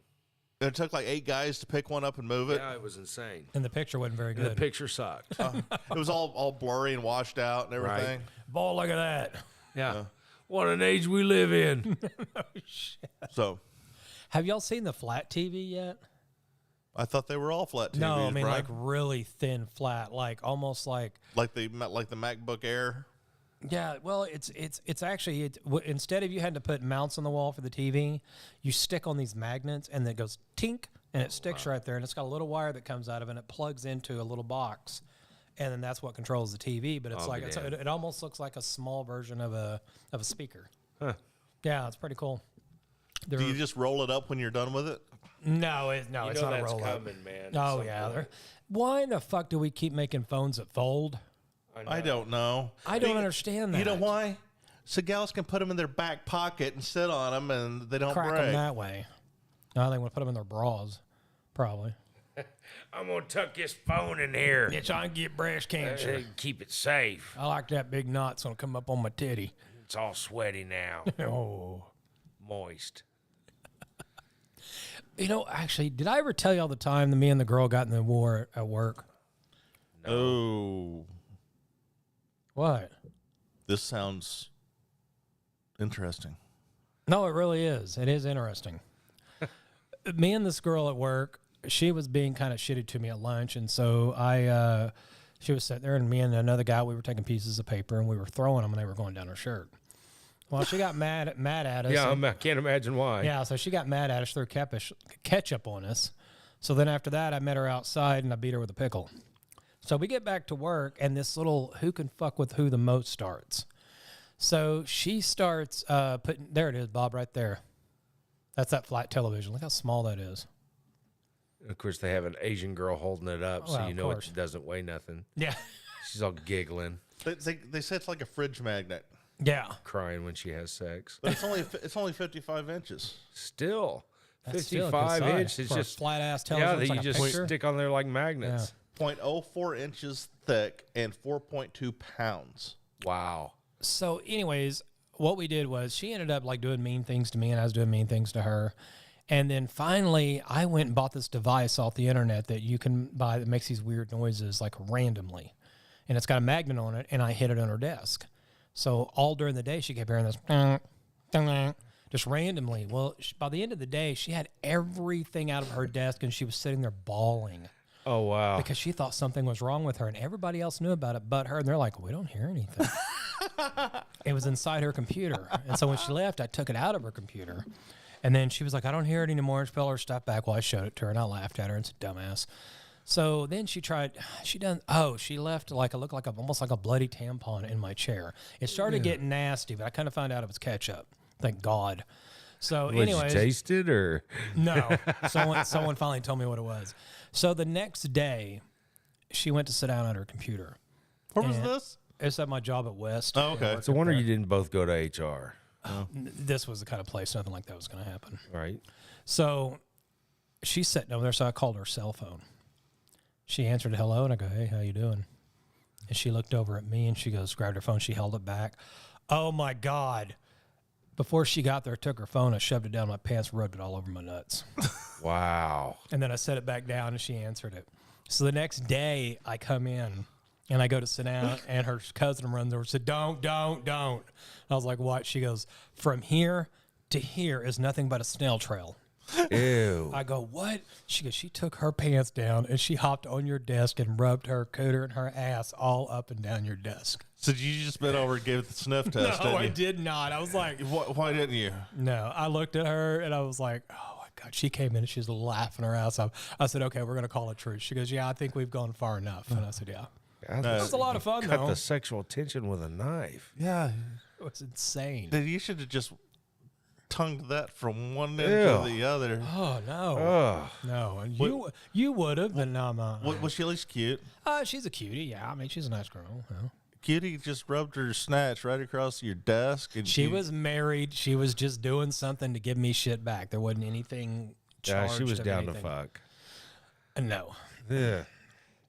And it took like 8 guys to pick one up and move it. Yeah, it was insane. And the picture wasn't very And the good. picture sucked. It was all blurry and washed out and everything. Boy, look at that. Yeah. What an age we live in. So Have y'all seen the flat TV yet? I thought they were all flat TVs, No, I mean right? like really thin flat, like almost like like the MacBook Air. yeah. Well, it's actually instead of you had to put mounts on the wall for the TV, you stick on these magnets and it goes tink and it sticks right there and it's got a little wire that comes out of it and it plugs into a little box, and then that's what controls the TV. But it's I'll like be it's, damned. it almost looks like a small version of a speaker. Huh. Yeah, it's pretty cool. Do you just roll it up when you're done with it? No, it's not a roll up. man. Oh yeah. Why in the fuck do we keep making phones that fold? I don't know. I don't understand that. You know why? So gals can put them in their back pocket and sit on them, and they don't Crack break. them that way. No, they want to put them in their bras, probably. I'm going to tuck this phone in here. It's trying to get breast cancer. Keep it safe. I like that big knot's going to come up on my titty. It's all sweaty now. Oh. Moist. You know, actually, did I ever tell you all the time that me and the girl got in the war at work? No. Oh. What? This sounds interesting. No, it really is. It is interesting. Me and this girl at work, she was being kind of shitty to me at lunch, and so she was sitting there, and me and another guy, we were taking pieces of paper, and we were throwing them, and they were going down her shirt. Well, she got mad at us. Yeah, I can't imagine why. Yeah, so she got mad at us, threw ketchup on us. So then after that, I met her outside, and I beat her with a pickle. So we get back to work, and this little who can fuck with who the most starts. So she starts putting, there it is, Bob, right there. That's that flat television. Look how small that is. Of course, they have an Asian girl holding it up, so Well, you know it doesn't weigh nothing. Yeah. She's all giggling. They say it's like a fridge magnet. Yeah. Crying when she has sex. But it's only 55 inches. Still. That's still a 55 good size inches. It's for a just flat-ass television. Yeah, that It's you like a just picture. stick on there like magnets. 0.04 inches thick and 4.2 pounds. Wow. So anyways, what we did was she ended up like doing mean things to me, and I was doing mean things to her. And then finally, I went and bought this device off the internet that you can buy that makes these weird noises like randomly. And it's got a magnet on it, and I hid it on her desk. So all during the day, she kept hearing this just randomly. Well, by the end of the day, she had everything out of her desk, and she was sitting there bawling. Oh, wow. Because she thought something was wrong with her, and everybody else knew about it but her. And they're like, we don't hear anything. It was inside her computer. And so when she left, I took it out of her computer. And then she was like, I don't hear it anymore. And she fell her stuff back. Well, I showed it to her, and I laughed at her and said, dumbass. So then she left like it looked like almost like a bloody tampon in my chair. It started getting nasty, but I kind of found out it was ketchup. Thank God. So anyways, you taste it or no? Someone finally told me what it was. So the next day, she went to sit down at her computer. Where was this? It's at my job at West. Oh, okay. It's a wonder you didn't both go to HR. This was the kind of place nothing like that was going to happen. Right. So she's sitting over there, so I called her cell phone. She answered hello, and I go, hey, how you doing? And she looked over at me, and she goes, grabbed her phone, she held it back. Oh, my God. Before she got there, took her phone, I shoved it down my pants, rubbed it all over my nuts. Wow. And then I set it back down, and she answered it. So the next day, I come in, and I go to sit down, and her cousin runs over and said, don't. I was like, what? She goes, from here to here is nothing but a snail trail. Ew. I go, what? She goes, she took her pants down, and she hopped on your desk and rubbed her cooter and her ass all up and down your desk. So you just bent over and gave it the sniff test, No, didn't I you? did not. I was like, Why didn't you? no. I looked at her, and I was like, oh, my God. She came in, and she was laughing her ass off. I said, okay, we're going to call it truth. She goes, yeah, I think we've gone far enough. And I said, yeah. It was a lot of fun, Cut though. the sexual tension with a knife. Yeah. It was insane. You should have just tongued that from one end to the other. Oh, no. Ugh. No. And you would have, but no, no. Was she at least cute? She's a cutie, yeah. I mean, she's a nice girl. Yeah. Cutie just rubbed her snatch right across your desk. And She was married. She was just doing something to give me shit back. There wasn't anything charged. Yeah, she was of down anything. to fuck. No. Yeah.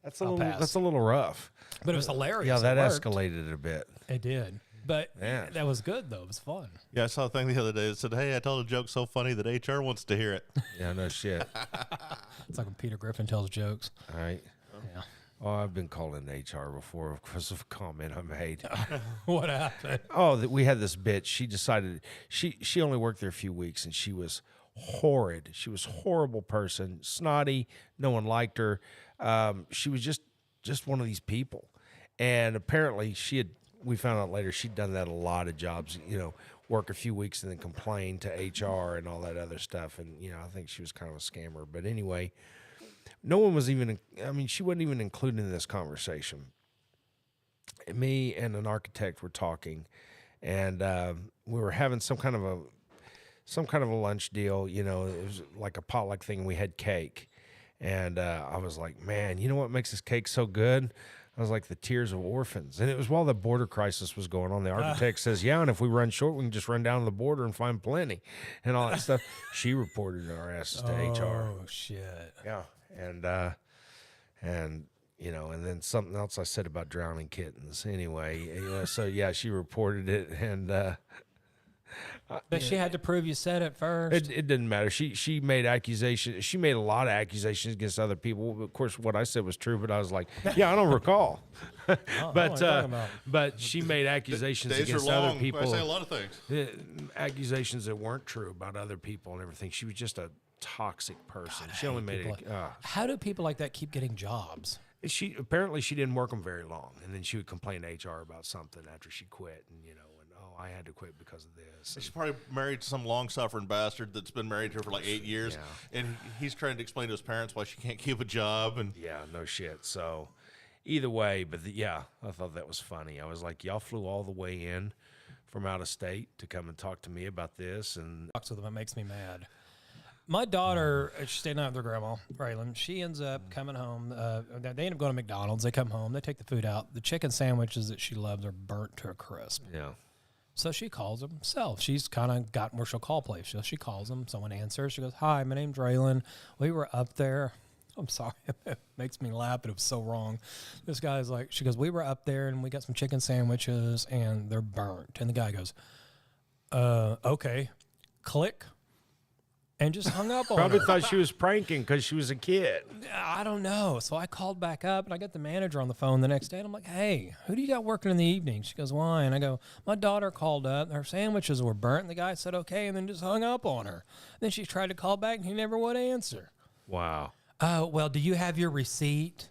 That's a I'll little. pass. That's a little rough. But it was hilarious. Yeah, that It worked. escalated a bit. It did. But Yeah. that was good, though. It was fun. Yeah, I saw a thing the other day that said, hey, I told a joke so funny that HR wants to hear it. Yeah, no shit. It's like when Peter Griffin tells jokes. All right. Yeah. Oh, I've been called in HR before because of a comment I made. What happened? Oh, that we had this bitch. She decided she only worked there a few weeks, and she was horrid. She was a horrible person, snotty. No one liked her. She was just one of these people. And apparently we found out later she'd done that a lot of jobs, work a few weeks and then complain to HR and all that other stuff. And, I think she was kind of a scammer. But anyway, no one was she wasn't even included in this conversation. Me and an architect were talking, and we were having some kind of some kind of a lunch deal. You know, it was like a potluck thing. We had cake, and I was like, man, you know what makes this cake so good? I was like, the tears of orphans. And it was while the border crisis was going on. The architect says, yeah, and if we run short, we can just run down to the border and find plenty and all that stuff. She reported our asses to HR. Oh, shit. Yeah. And you know, and then something else I said about drowning kittens. Anyway, you know, so yeah, she reported it, and But she had to prove you said it first. it didn't matter. She made accusations. She made a lot of accusations against other people. Of course, what I said was true, but I was like, yeah, I don't recall. But she made accusations Days against are long. other people. I say a lot of things. Accusations that weren't true about other people and everything. She was just a toxic person. She only made it. How do people like that keep getting jobs? She didn't work them very long, and then she would complain to HR about something after she quit, and you know, and I had to quit because of this. She's probably married to some long-suffering bastard that's been married to her for like 8 years, and he's trying to explain to his parents why she can't keep a job. And yeah, no shit. So either way, but I thought that was funny. I was like, y'all flew all the way in from out of state to come and talk to me about this, and Talks with them. It makes me mad. My daughter, she's staying out with her grandma, Raylan. She ends up coming home. They end up going to McDonald's. They come home. They take the food out. The chicken sandwiches that she loves are burnt to a crisp. yeah. So she calls them herself. She's kind of gotten where she'll call place. So she calls them. Someone answers. She goes, hi, my name's Raylan. We were up there. I'm sorry. It makes me laugh, but it was so wrong. This guy's like, she goes, we were up there and we got some chicken sandwiches and they're burnt. And the guy goes, okay, click. And just hung up on Probably her. thought she was pranking because she was a kid. I don't know. So I called back up and I got the manager on the phone the next day. And I'm like, hey, who do you got working in the evening? She goes, why? And I go, my daughter called up. Her sandwiches were burnt. And the guy said, okay, and then just hung up on her. Then she tried to call back and he never would answer. Wow. Oh, well, do you have your receipt?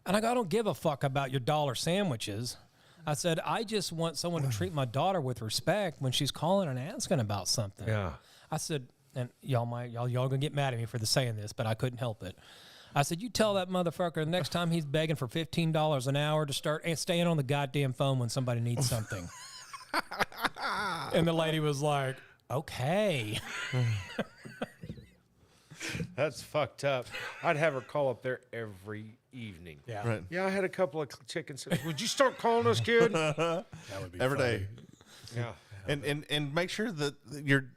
And I go, I don't give a fuck about your dollar sandwiches. I said, I just want someone to treat my daughter with respect when she's calling and asking about something. Yeah. I said, and y'all gonna get mad at me for saying this, but I couldn't help it. I said, you tell that motherfucker the next time he's begging for $15 an hour to start staying on the goddamn phone when somebody needs something. And the lady was like, okay. That's fucked up. I'd have her call up there every evening. Yeah. right. Yeah, I had a couple of chickens. Would you start calling us, kid? That would be Every day. Yeah. And make sure that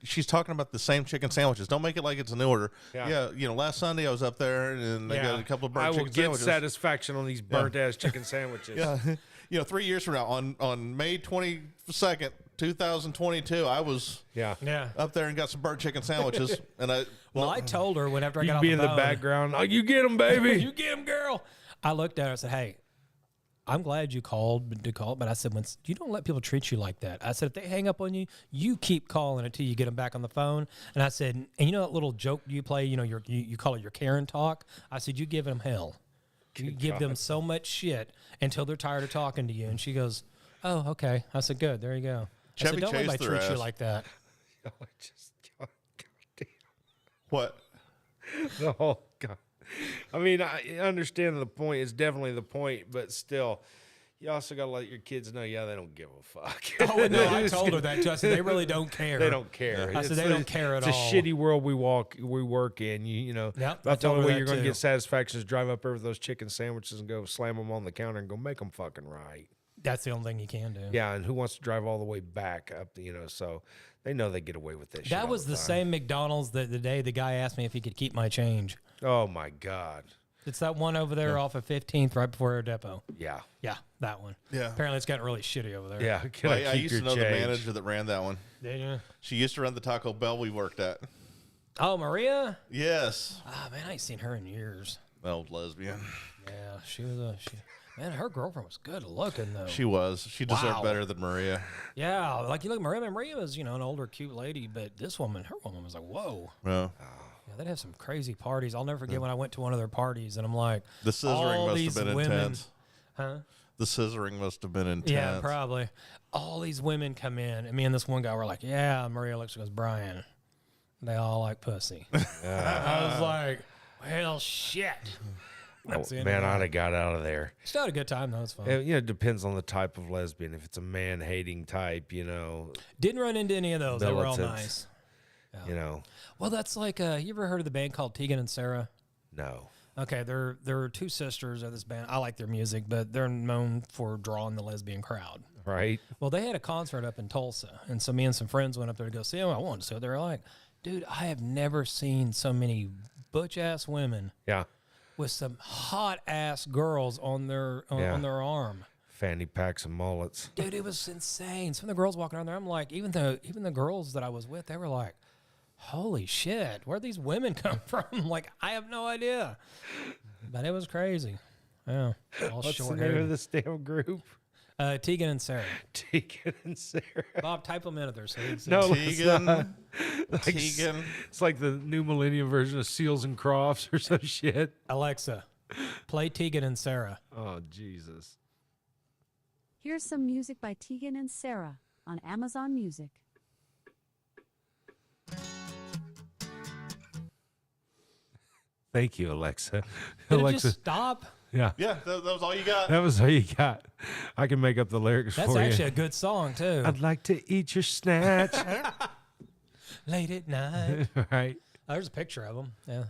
she's talking about the same chicken sandwiches. Don't make it like it's an order. Yeah. You know, last Sunday I was up there and I got a couple of burnt I will chicken get sandwiches. satisfaction on these burnt ass chicken sandwiches. Yeah. You know, 3 years from now, on May 22nd, 2022, I was up there and got some burnt chicken sandwiches. And I told her whenever I You got can off be the in the phone, background. Oh, you get them, baby. you get him, girl. I looked at her. I said, hey, I'm glad you called, but I said, you don't let people treat you like that. I said, if they hang up on you, you keep calling until you get them back on the phone. And I said, and you know that little joke you play, you know, you call it your Karen talk? I said, you give them hell. You give them so much shit until they're tired of talking to you. And she goes, oh, okay. I said, good. There you go. I said, don't let anybody treat you like that. What? Oh, God. I mean, I understand the point. It's definitely the point, but still, you also got to let your kids know, they don't give a fuck. Oh, no, I told her that, Justin. They really don't care. They don't care. I said, they don't care at all. It's a shitty world we work in. You know, Yep, about the I told only her way that you're going to too. get satisfaction is drive up there with those chicken sandwiches and go slam them on the counter and go make them fucking right. That's the only thing you can do. Yeah, and who wants to drive all the way back up, so they know they get away with this shit. That all was the time. same McDonald's that the day the guy asked me if he could keep my change. Oh, my God. It's that one over there off of 15th right before our depot. Yeah. Yeah, that one. Yeah. Apparently it's gotten really shitty over there. Yeah. I used to know the manager that ran that one. Did you? She used to run the Taco Bell we worked at. Oh, Maria? Yes. Ah, man, I ain't seen her in years. Old lesbian. Yeah, she was man, her girlfriend was good looking, though. She was. She deserved Wow. better than Maria. Yeah, like you look, Maria was, an older, cute lady, but her woman was like, whoa. Yeah. Yeah, they'd have some crazy parties. I'll never forget when I went to one of their parties, and I'm like, The scissoring all must these have been women, intense. Huh? The scissoring must have been intense. Yeah, probably. All these women come in, and me and this one guy were like, yeah, Maria looks, she goes, Brian, they all like pussy. I was like, well, shit. That's the end Man, of I'd that. have got out of there. Still had a good time, though. It's fun. It depends on the type of lesbian. If it's a man-hating type, Didn't run into any of those. They were all militants. nice. You know. Well, that's like you ever heard of the band called Tegan and Sarah? No. Okay, they're two sisters of this band. I like their music, but they're known for drawing the lesbian crowd. Right. Well, they had a concert up in Tulsa, and so me and some friends went up there to go see them. I wanted to see it. They were like, dude, I have never seen so many butch-ass women with some hot-ass girls on their arm. Fanny packs and mullets. Dude, it was insane. Some of the girls walking around there, I'm like, even the girls that I was with, they were like, holy shit, where'd these women come from? Like, I have no idea. But it was crazy. Yeah. What's the name of this damn group? Tegan and Sarah. Tegan and Sarah. Bob, type them in there. So no, Tegan. Tegan. It's like the new millennium version of Seals and Crofts or some shit. Alexa, play Tegan and Sarah. Oh, Jesus. Here's some music by Tegan and Sarah on Amazon Music. Thank you, Alexa. Did Alexa, it just stop? Yeah. Yeah, that was all you got. That was all you got. I can make up the lyrics That's for you. actually a good song, too. I'd like to eat your snatch. Late at night. Right. Oh, there's a picture of them. Yeah.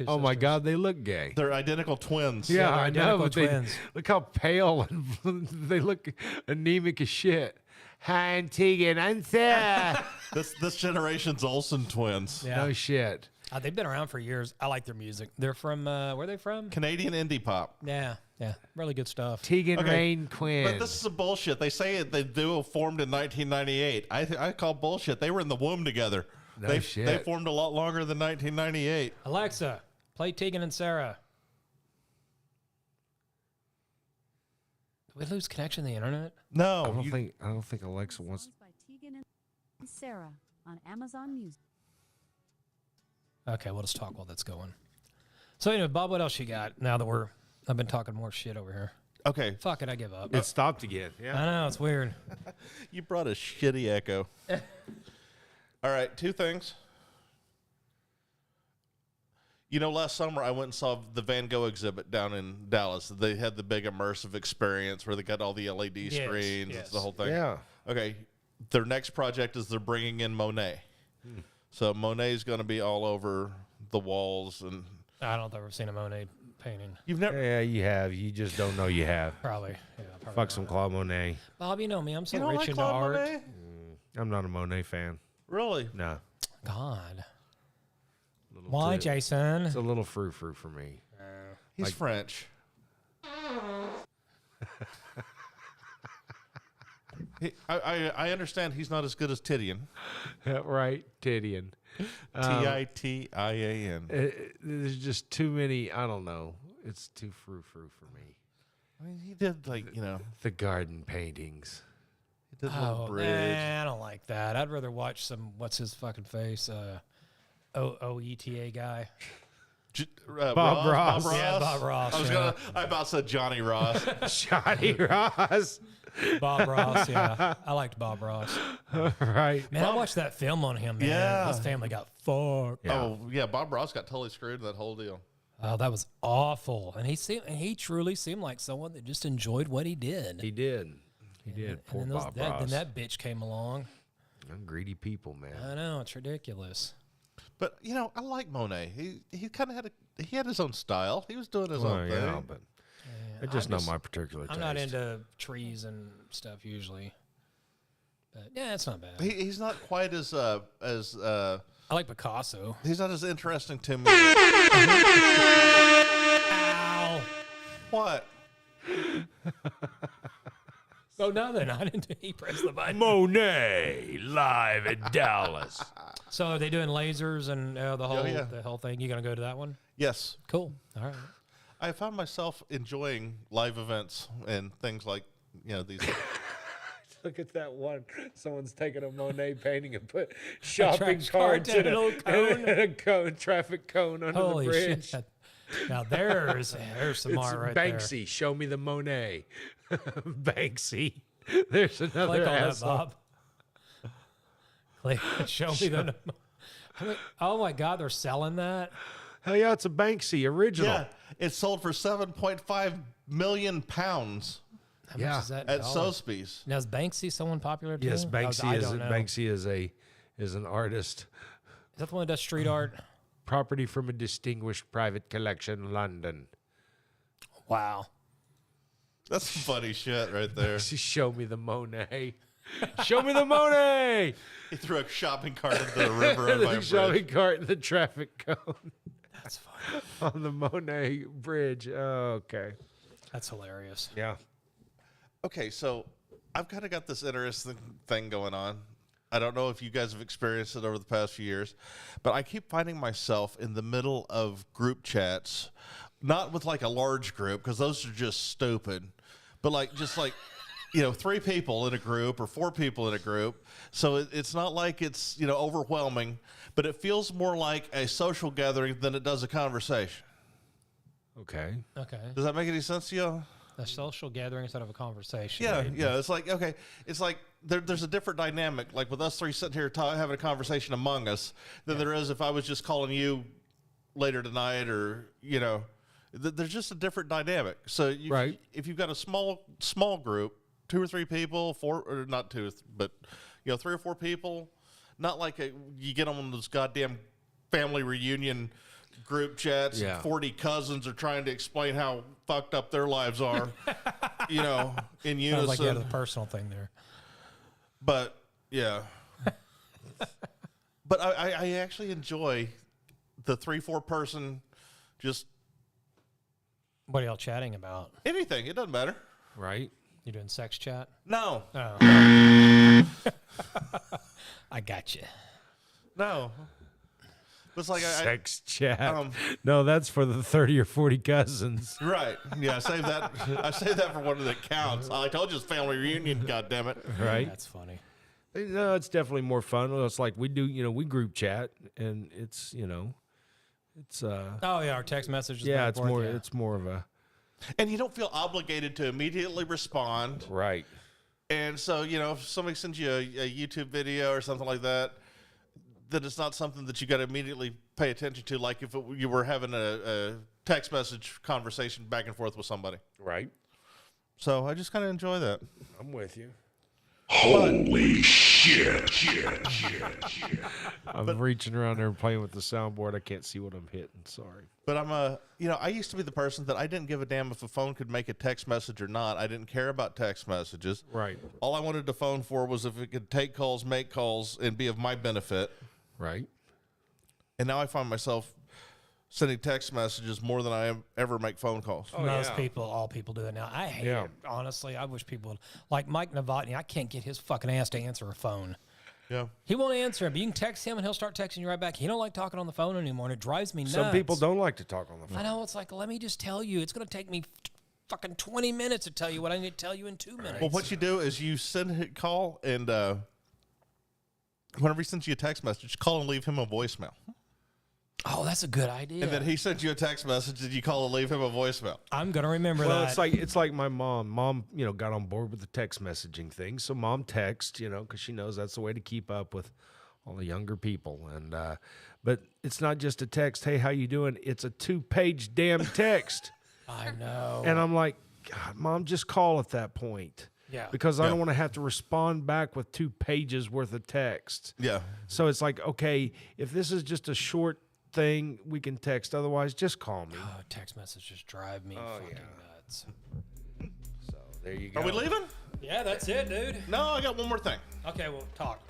Oh, my God, they look gay. They're identical twins. Yeah, they're I know. identical But they, twins. look how pale and they look anemic as shit. Hi, I'm Tegan. I'm Sarah. This generation's Olsen Twins. Yeah. No shit. They've been around for years. I like their music. They're from, where are they from? Canadian indie pop. Yeah. Really good stuff. Tegan Rain Quinn. But this is a bullshit. They say the duo formed in 1998. I call bullshit. They were in the womb together. No shit. They formed a lot longer than 1998. Alexa, play Tegan and Sarah. Did we lose connection to the internet? No. I don't think Alexa wants. By Tegan and Sarah on Amazon Music. Okay, we'll just talk while that's going. So anyway, Bob, what else you got now that I've been talking more shit over here? Okay. Fuck it, I give up. It stopped again. Yeah. I know, it's weird. You brought a shitty echo. All right, two things. You know, last summer I went and saw the Van Gogh exhibit down in Dallas. They had the big immersive experience where they got all the LED screens, yes. the whole thing. Yeah. Okay, their next project is they're bringing in Monet. So Monet's going to be all over the walls. And I don't think I've ever seen a Monet painting. You've never? Yeah, you have. You just don't know you have. Probably. Yeah, probably Fuck some Claude Monet. Bob, you know me. I'm so You don't rich like into Claude art. Monet? I'm not a Monet fan. Really? No. God. Little Why, too- Jason? It's a little frou-frou for me. He's Like- French. I understand he's not as good as Titian. Right, Tidian. Titian. There's just too many. I don't know. It's too frou-frou for me. I mean, he did The garden paintings. he did a little bridge. Nah, I don't like that. I'd rather watch some, what's his fucking face? OETA guy. Bob Ross. Yeah, Bob Ross. I about said Johnny Ross. Johnny Ross. Bob Ross, yeah. I liked Bob Ross. Right. Man, I watched that film on him, man. Yeah. His family got fucked. Yeah. Oh yeah, Bob Ross got totally screwed in that whole deal. Oh, that was awful. And he truly seemed like someone that just enjoyed what he did. He did. He did. Poor And Bob then Ross. that bitch came along. Them greedy people, man. I know, it's ridiculous. But I like Monet. He kind of had his own style. He was doing his own thing. Yeah, but it's just not my particular taste. I'm not into trees and stuff usually. But yeah, it's not bad. He's not quite as I like Picasso. he's not as interesting to me. Ow. What? Oh, nothing. I didn't. He pressed the button. Monet live in Dallas. So are they doing lasers and the whole yeah. the whole thing? You gonna go to that one? Yes. Cool. All right. I found myself enjoying live events and things like these. Look at that one. Someone's taking a Monet painting and put shopping cart carts and in a little cone. and a traffic cone under Holy the bridge. shit. Now there's some It's art right Banksy. Show me the Monet. Banksy. There's there. another Click on that, asshole. Bob. Click. Show me the. Oh my God, they're selling that. Hell yeah, it's a Banksy original. Yeah, it sold for 7.5 million pounds How Yeah. much is that? in at dollars? Sotheby's. Now is Banksy someone popular too? Yes, I Banksy don't know. is an artist Is that the one that does street art? Property from a distinguished private collection, London. Wow. That's some funny shit right there. Show me the Monet. Show me the Monet. He threw a shopping cart into the river on my The shopping bridge. cart in the traffic cone. That's funny. On the Monet Bridge. Oh, okay. That's hilarious. Yeah. Okay, so I've kind of got this interesting thing going on. I don't know if you guys have experienced it over the past few years, but I keep finding myself in the middle of group chats, not with like a large group, because those are just stupid, but like just like, 3 people in a group or 4 people in a group. So it's not like it's, overwhelming, but it feels more like a social gathering than it does a conversation. Okay. Okay. Does that make any sense to you? A social gathering instead of a conversation. Yeah, right? yeah. It's like, okay, it's like there's a different dynamic, like with us 3 sitting here having a conversation among us, than there is if I was just calling you later tonight or, there's just a different dynamic. So if you've got a small group, 2 or 3 people, 4, or not 2, but, 3 or 4 people, not like you get on those goddamn family reunion group chats, Yeah. and 40 cousins are trying to explain how fucked up their lives are, in unison. Sounds like you had a personal thing there. But, yeah. But I actually enjoy the 3-4 person, just What are y'all chatting about? anything. It doesn't matter. Right. You doing sex chat? No. Oh. I got you. No. It's like Sex chat. um, No, that's for the 30 or 40 cousins. right. Yeah, I saved that for one that counts. I told you it's family reunion, goddammit. Right. That's funny. No, it's definitely more fun. It's like we do, we group chat, and it's, it's Oh yeah, our text messages. yeah, back it's and forth, more, yeah. it's more of a And you don't feel obligated to immediately respond. right. And so, if somebody sends you a YouTube video or something like that, then it's not something that you got to immediately pay attention to, like if you were having a text message conversation back and forth with somebody. Right. So I just kind of enjoy that. I'm with you. Holy shit. I'm reaching around there and playing with the soundboard. I can't see what I'm hitting. Sorry. But I used to be the person that I didn't give a damn if a phone could make a text message or not. I didn't care about text messages. Right. All I wanted the phone for was if it could take calls, make calls, and be of my benefit. Right. And now I find myself sending text messages more than I ever make phone calls. All people do it now. I hate it. Honestly, I wish people would. Like Mike Novotny, I can't get his fucking ass to answer a phone. Yeah. He won't answer it, but you can text him and he'll start texting you right back. He don't like talking on the phone anymore, and it drives me nuts. Some people don't like to talk on the phone. I know. It's like, let me just tell you. It's going to take me fucking 20 minutes to tell you what I need to tell you in 2 minutes. Well, what you do is you send a call, and whenever he sends you a text message, call and leave him a voicemail. Oh, that's a good idea. And then he sends you a text message, and you call and leave him a voicemail. I'm going to remember that. It's like my mom. Mom, got on board with the text messaging thing. So mom texts, because she knows that's the way to keep up with all the younger people. And but it's not just a text. Hey, how you doing? It's a 2-page damn text. I know. And I'm like, God, Mom, just call at that point. Yeah. Because I don't want to have to respond back with 2 pages worth of text. Yeah. So it's like, okay, if this is just a short thing, we can text. Otherwise, just call me. Oh, text messages drive me fucking nuts. So there you go. Are we leaving? Yeah, that's it, dude. No, I got one more thing. Okay, well, talk.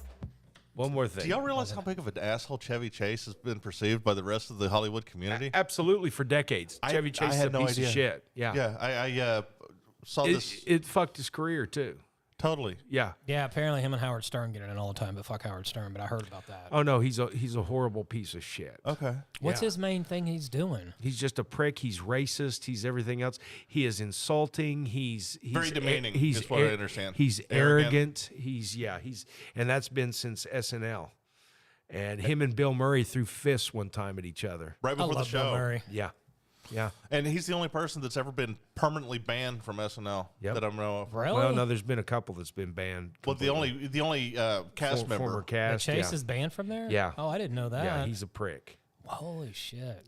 One more thing. Do y'all realize how big of an asshole Chevy Chase has been perceived by the rest of the Hollywood community? Absolutely, for decades. Chevy Chase is a piece of shit. Yeah. Yeah, I saw this. It fucked his career, too. Totally. Yeah. Yeah, apparently him and Howard Stern get it in all the time, but fuck Howard Stern, but I heard about that. Oh, no, he's a horrible piece of shit. Okay. What's his main thing he's doing? He's just a prick. He's racist. He's everything else. He is insulting. He's very demeaning. Is what I understand. He's arrogant. He's and that's been since SNL. And him and Bill Murray threw fists one time at each other. Right before the show. Bill Murray. Yeah. Yeah. And he's the only person that's ever been permanently banned from SNL that I know of. Really? Well, no, there's been a couple that's been banned. Well, the only cast member. Former cast. Chase is banned from there? Yeah. Oh, I didn't know that. Yeah, he's a prick. Holy shit.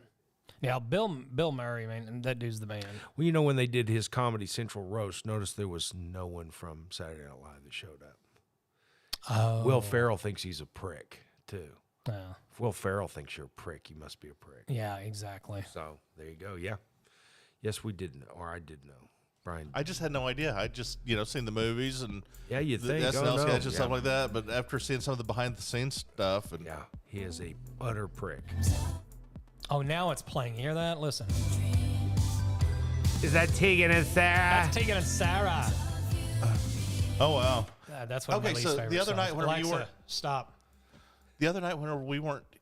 Yeah, Bill Murray, man, that dude's the man. Well, when they did his Comedy Central roast, notice there was no one from Saturday Night Live that showed up. Oh. Will Ferrell thinks he's a prick, too. If Will Ferrell thinks you're a prick, you must be a prick. Yeah, exactly. So there you go. Yeah. Yes, we did know, or I did know. Brian. I just had no idea. I just, seen the movies and you the think SNL sketches and stuff like that. But after seeing some of the behind the scenes stuff, and he is a utter prick. Oh, now it's playing. You hear that? Listen. Is that Tegan and Sarah? That's Tegan and Sarah. Oh wow. That's one of my least favorite the other songs. night whenever Alexa, you weren't stop. The other night whenever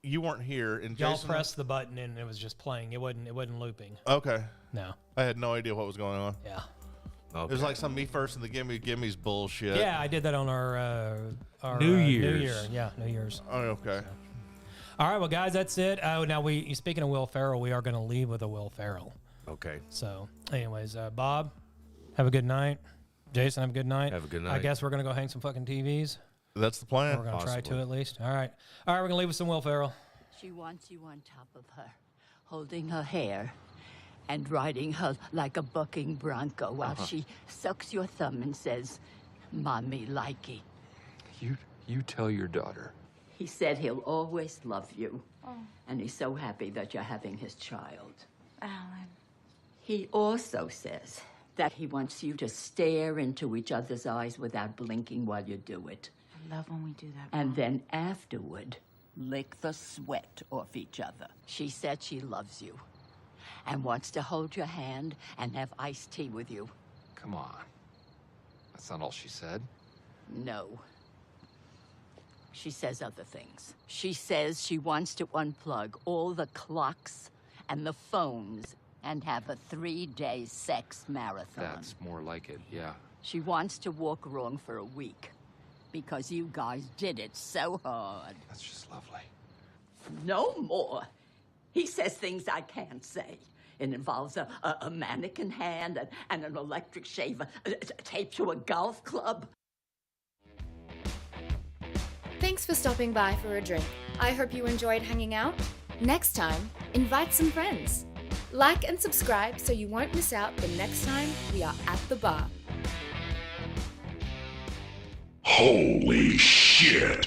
you weren't here, and Y'all Jason pressed the button and it was just playing. It wasn't looping. Okay. No. I had no idea what was going on. Yeah. Okay. It was like some me first and the gimme's bullshit. Yeah, I did that on our New New Year's. Year. Yeah, New Year's. Oh, okay. So. All right, well, guys, that's it. Oh, now speaking of Will Ferrell, we are going to leave with a Will Ferrell. Okay. So, anyways, Bob, have a good night. Jason, have a good night. Have a good night. I guess we're going to go hang some fucking TVs. That's the plan. We're going to try to at least. All right. All right, we're going to leave with some Will Ferrell. She wants you on top of her, holding her hair and riding her like a bucking bronco while she sucks your thumb and says, "Mommy likey." You tell your daughter. He said he'll always love you. And he's so happy that you're having his child. Alan. He also says that he wants you to stare into each other's eyes without blinking while you do it. I love when we do that. And then afterward, lick the sweat off each other. She said she loves you and wants to hold your hand and have iced tea with you. Come on. That's not all she said. No. She says other things. She says she wants to unplug all the clocks and the phones and have a 3-day sex marathon. That's more like it, yeah. She wants to walk wrong for a week because you guys did it so hard. That's just lovely. No more. He says things I can't say. It involves a mannequin hand and an electric shaver taped to a golf club. Thanks for stopping by for a drink. I hope you enjoyed hanging out. Next time, invite some friends. Like and subscribe so you won't miss out the next time we are at the bar. Holy shit.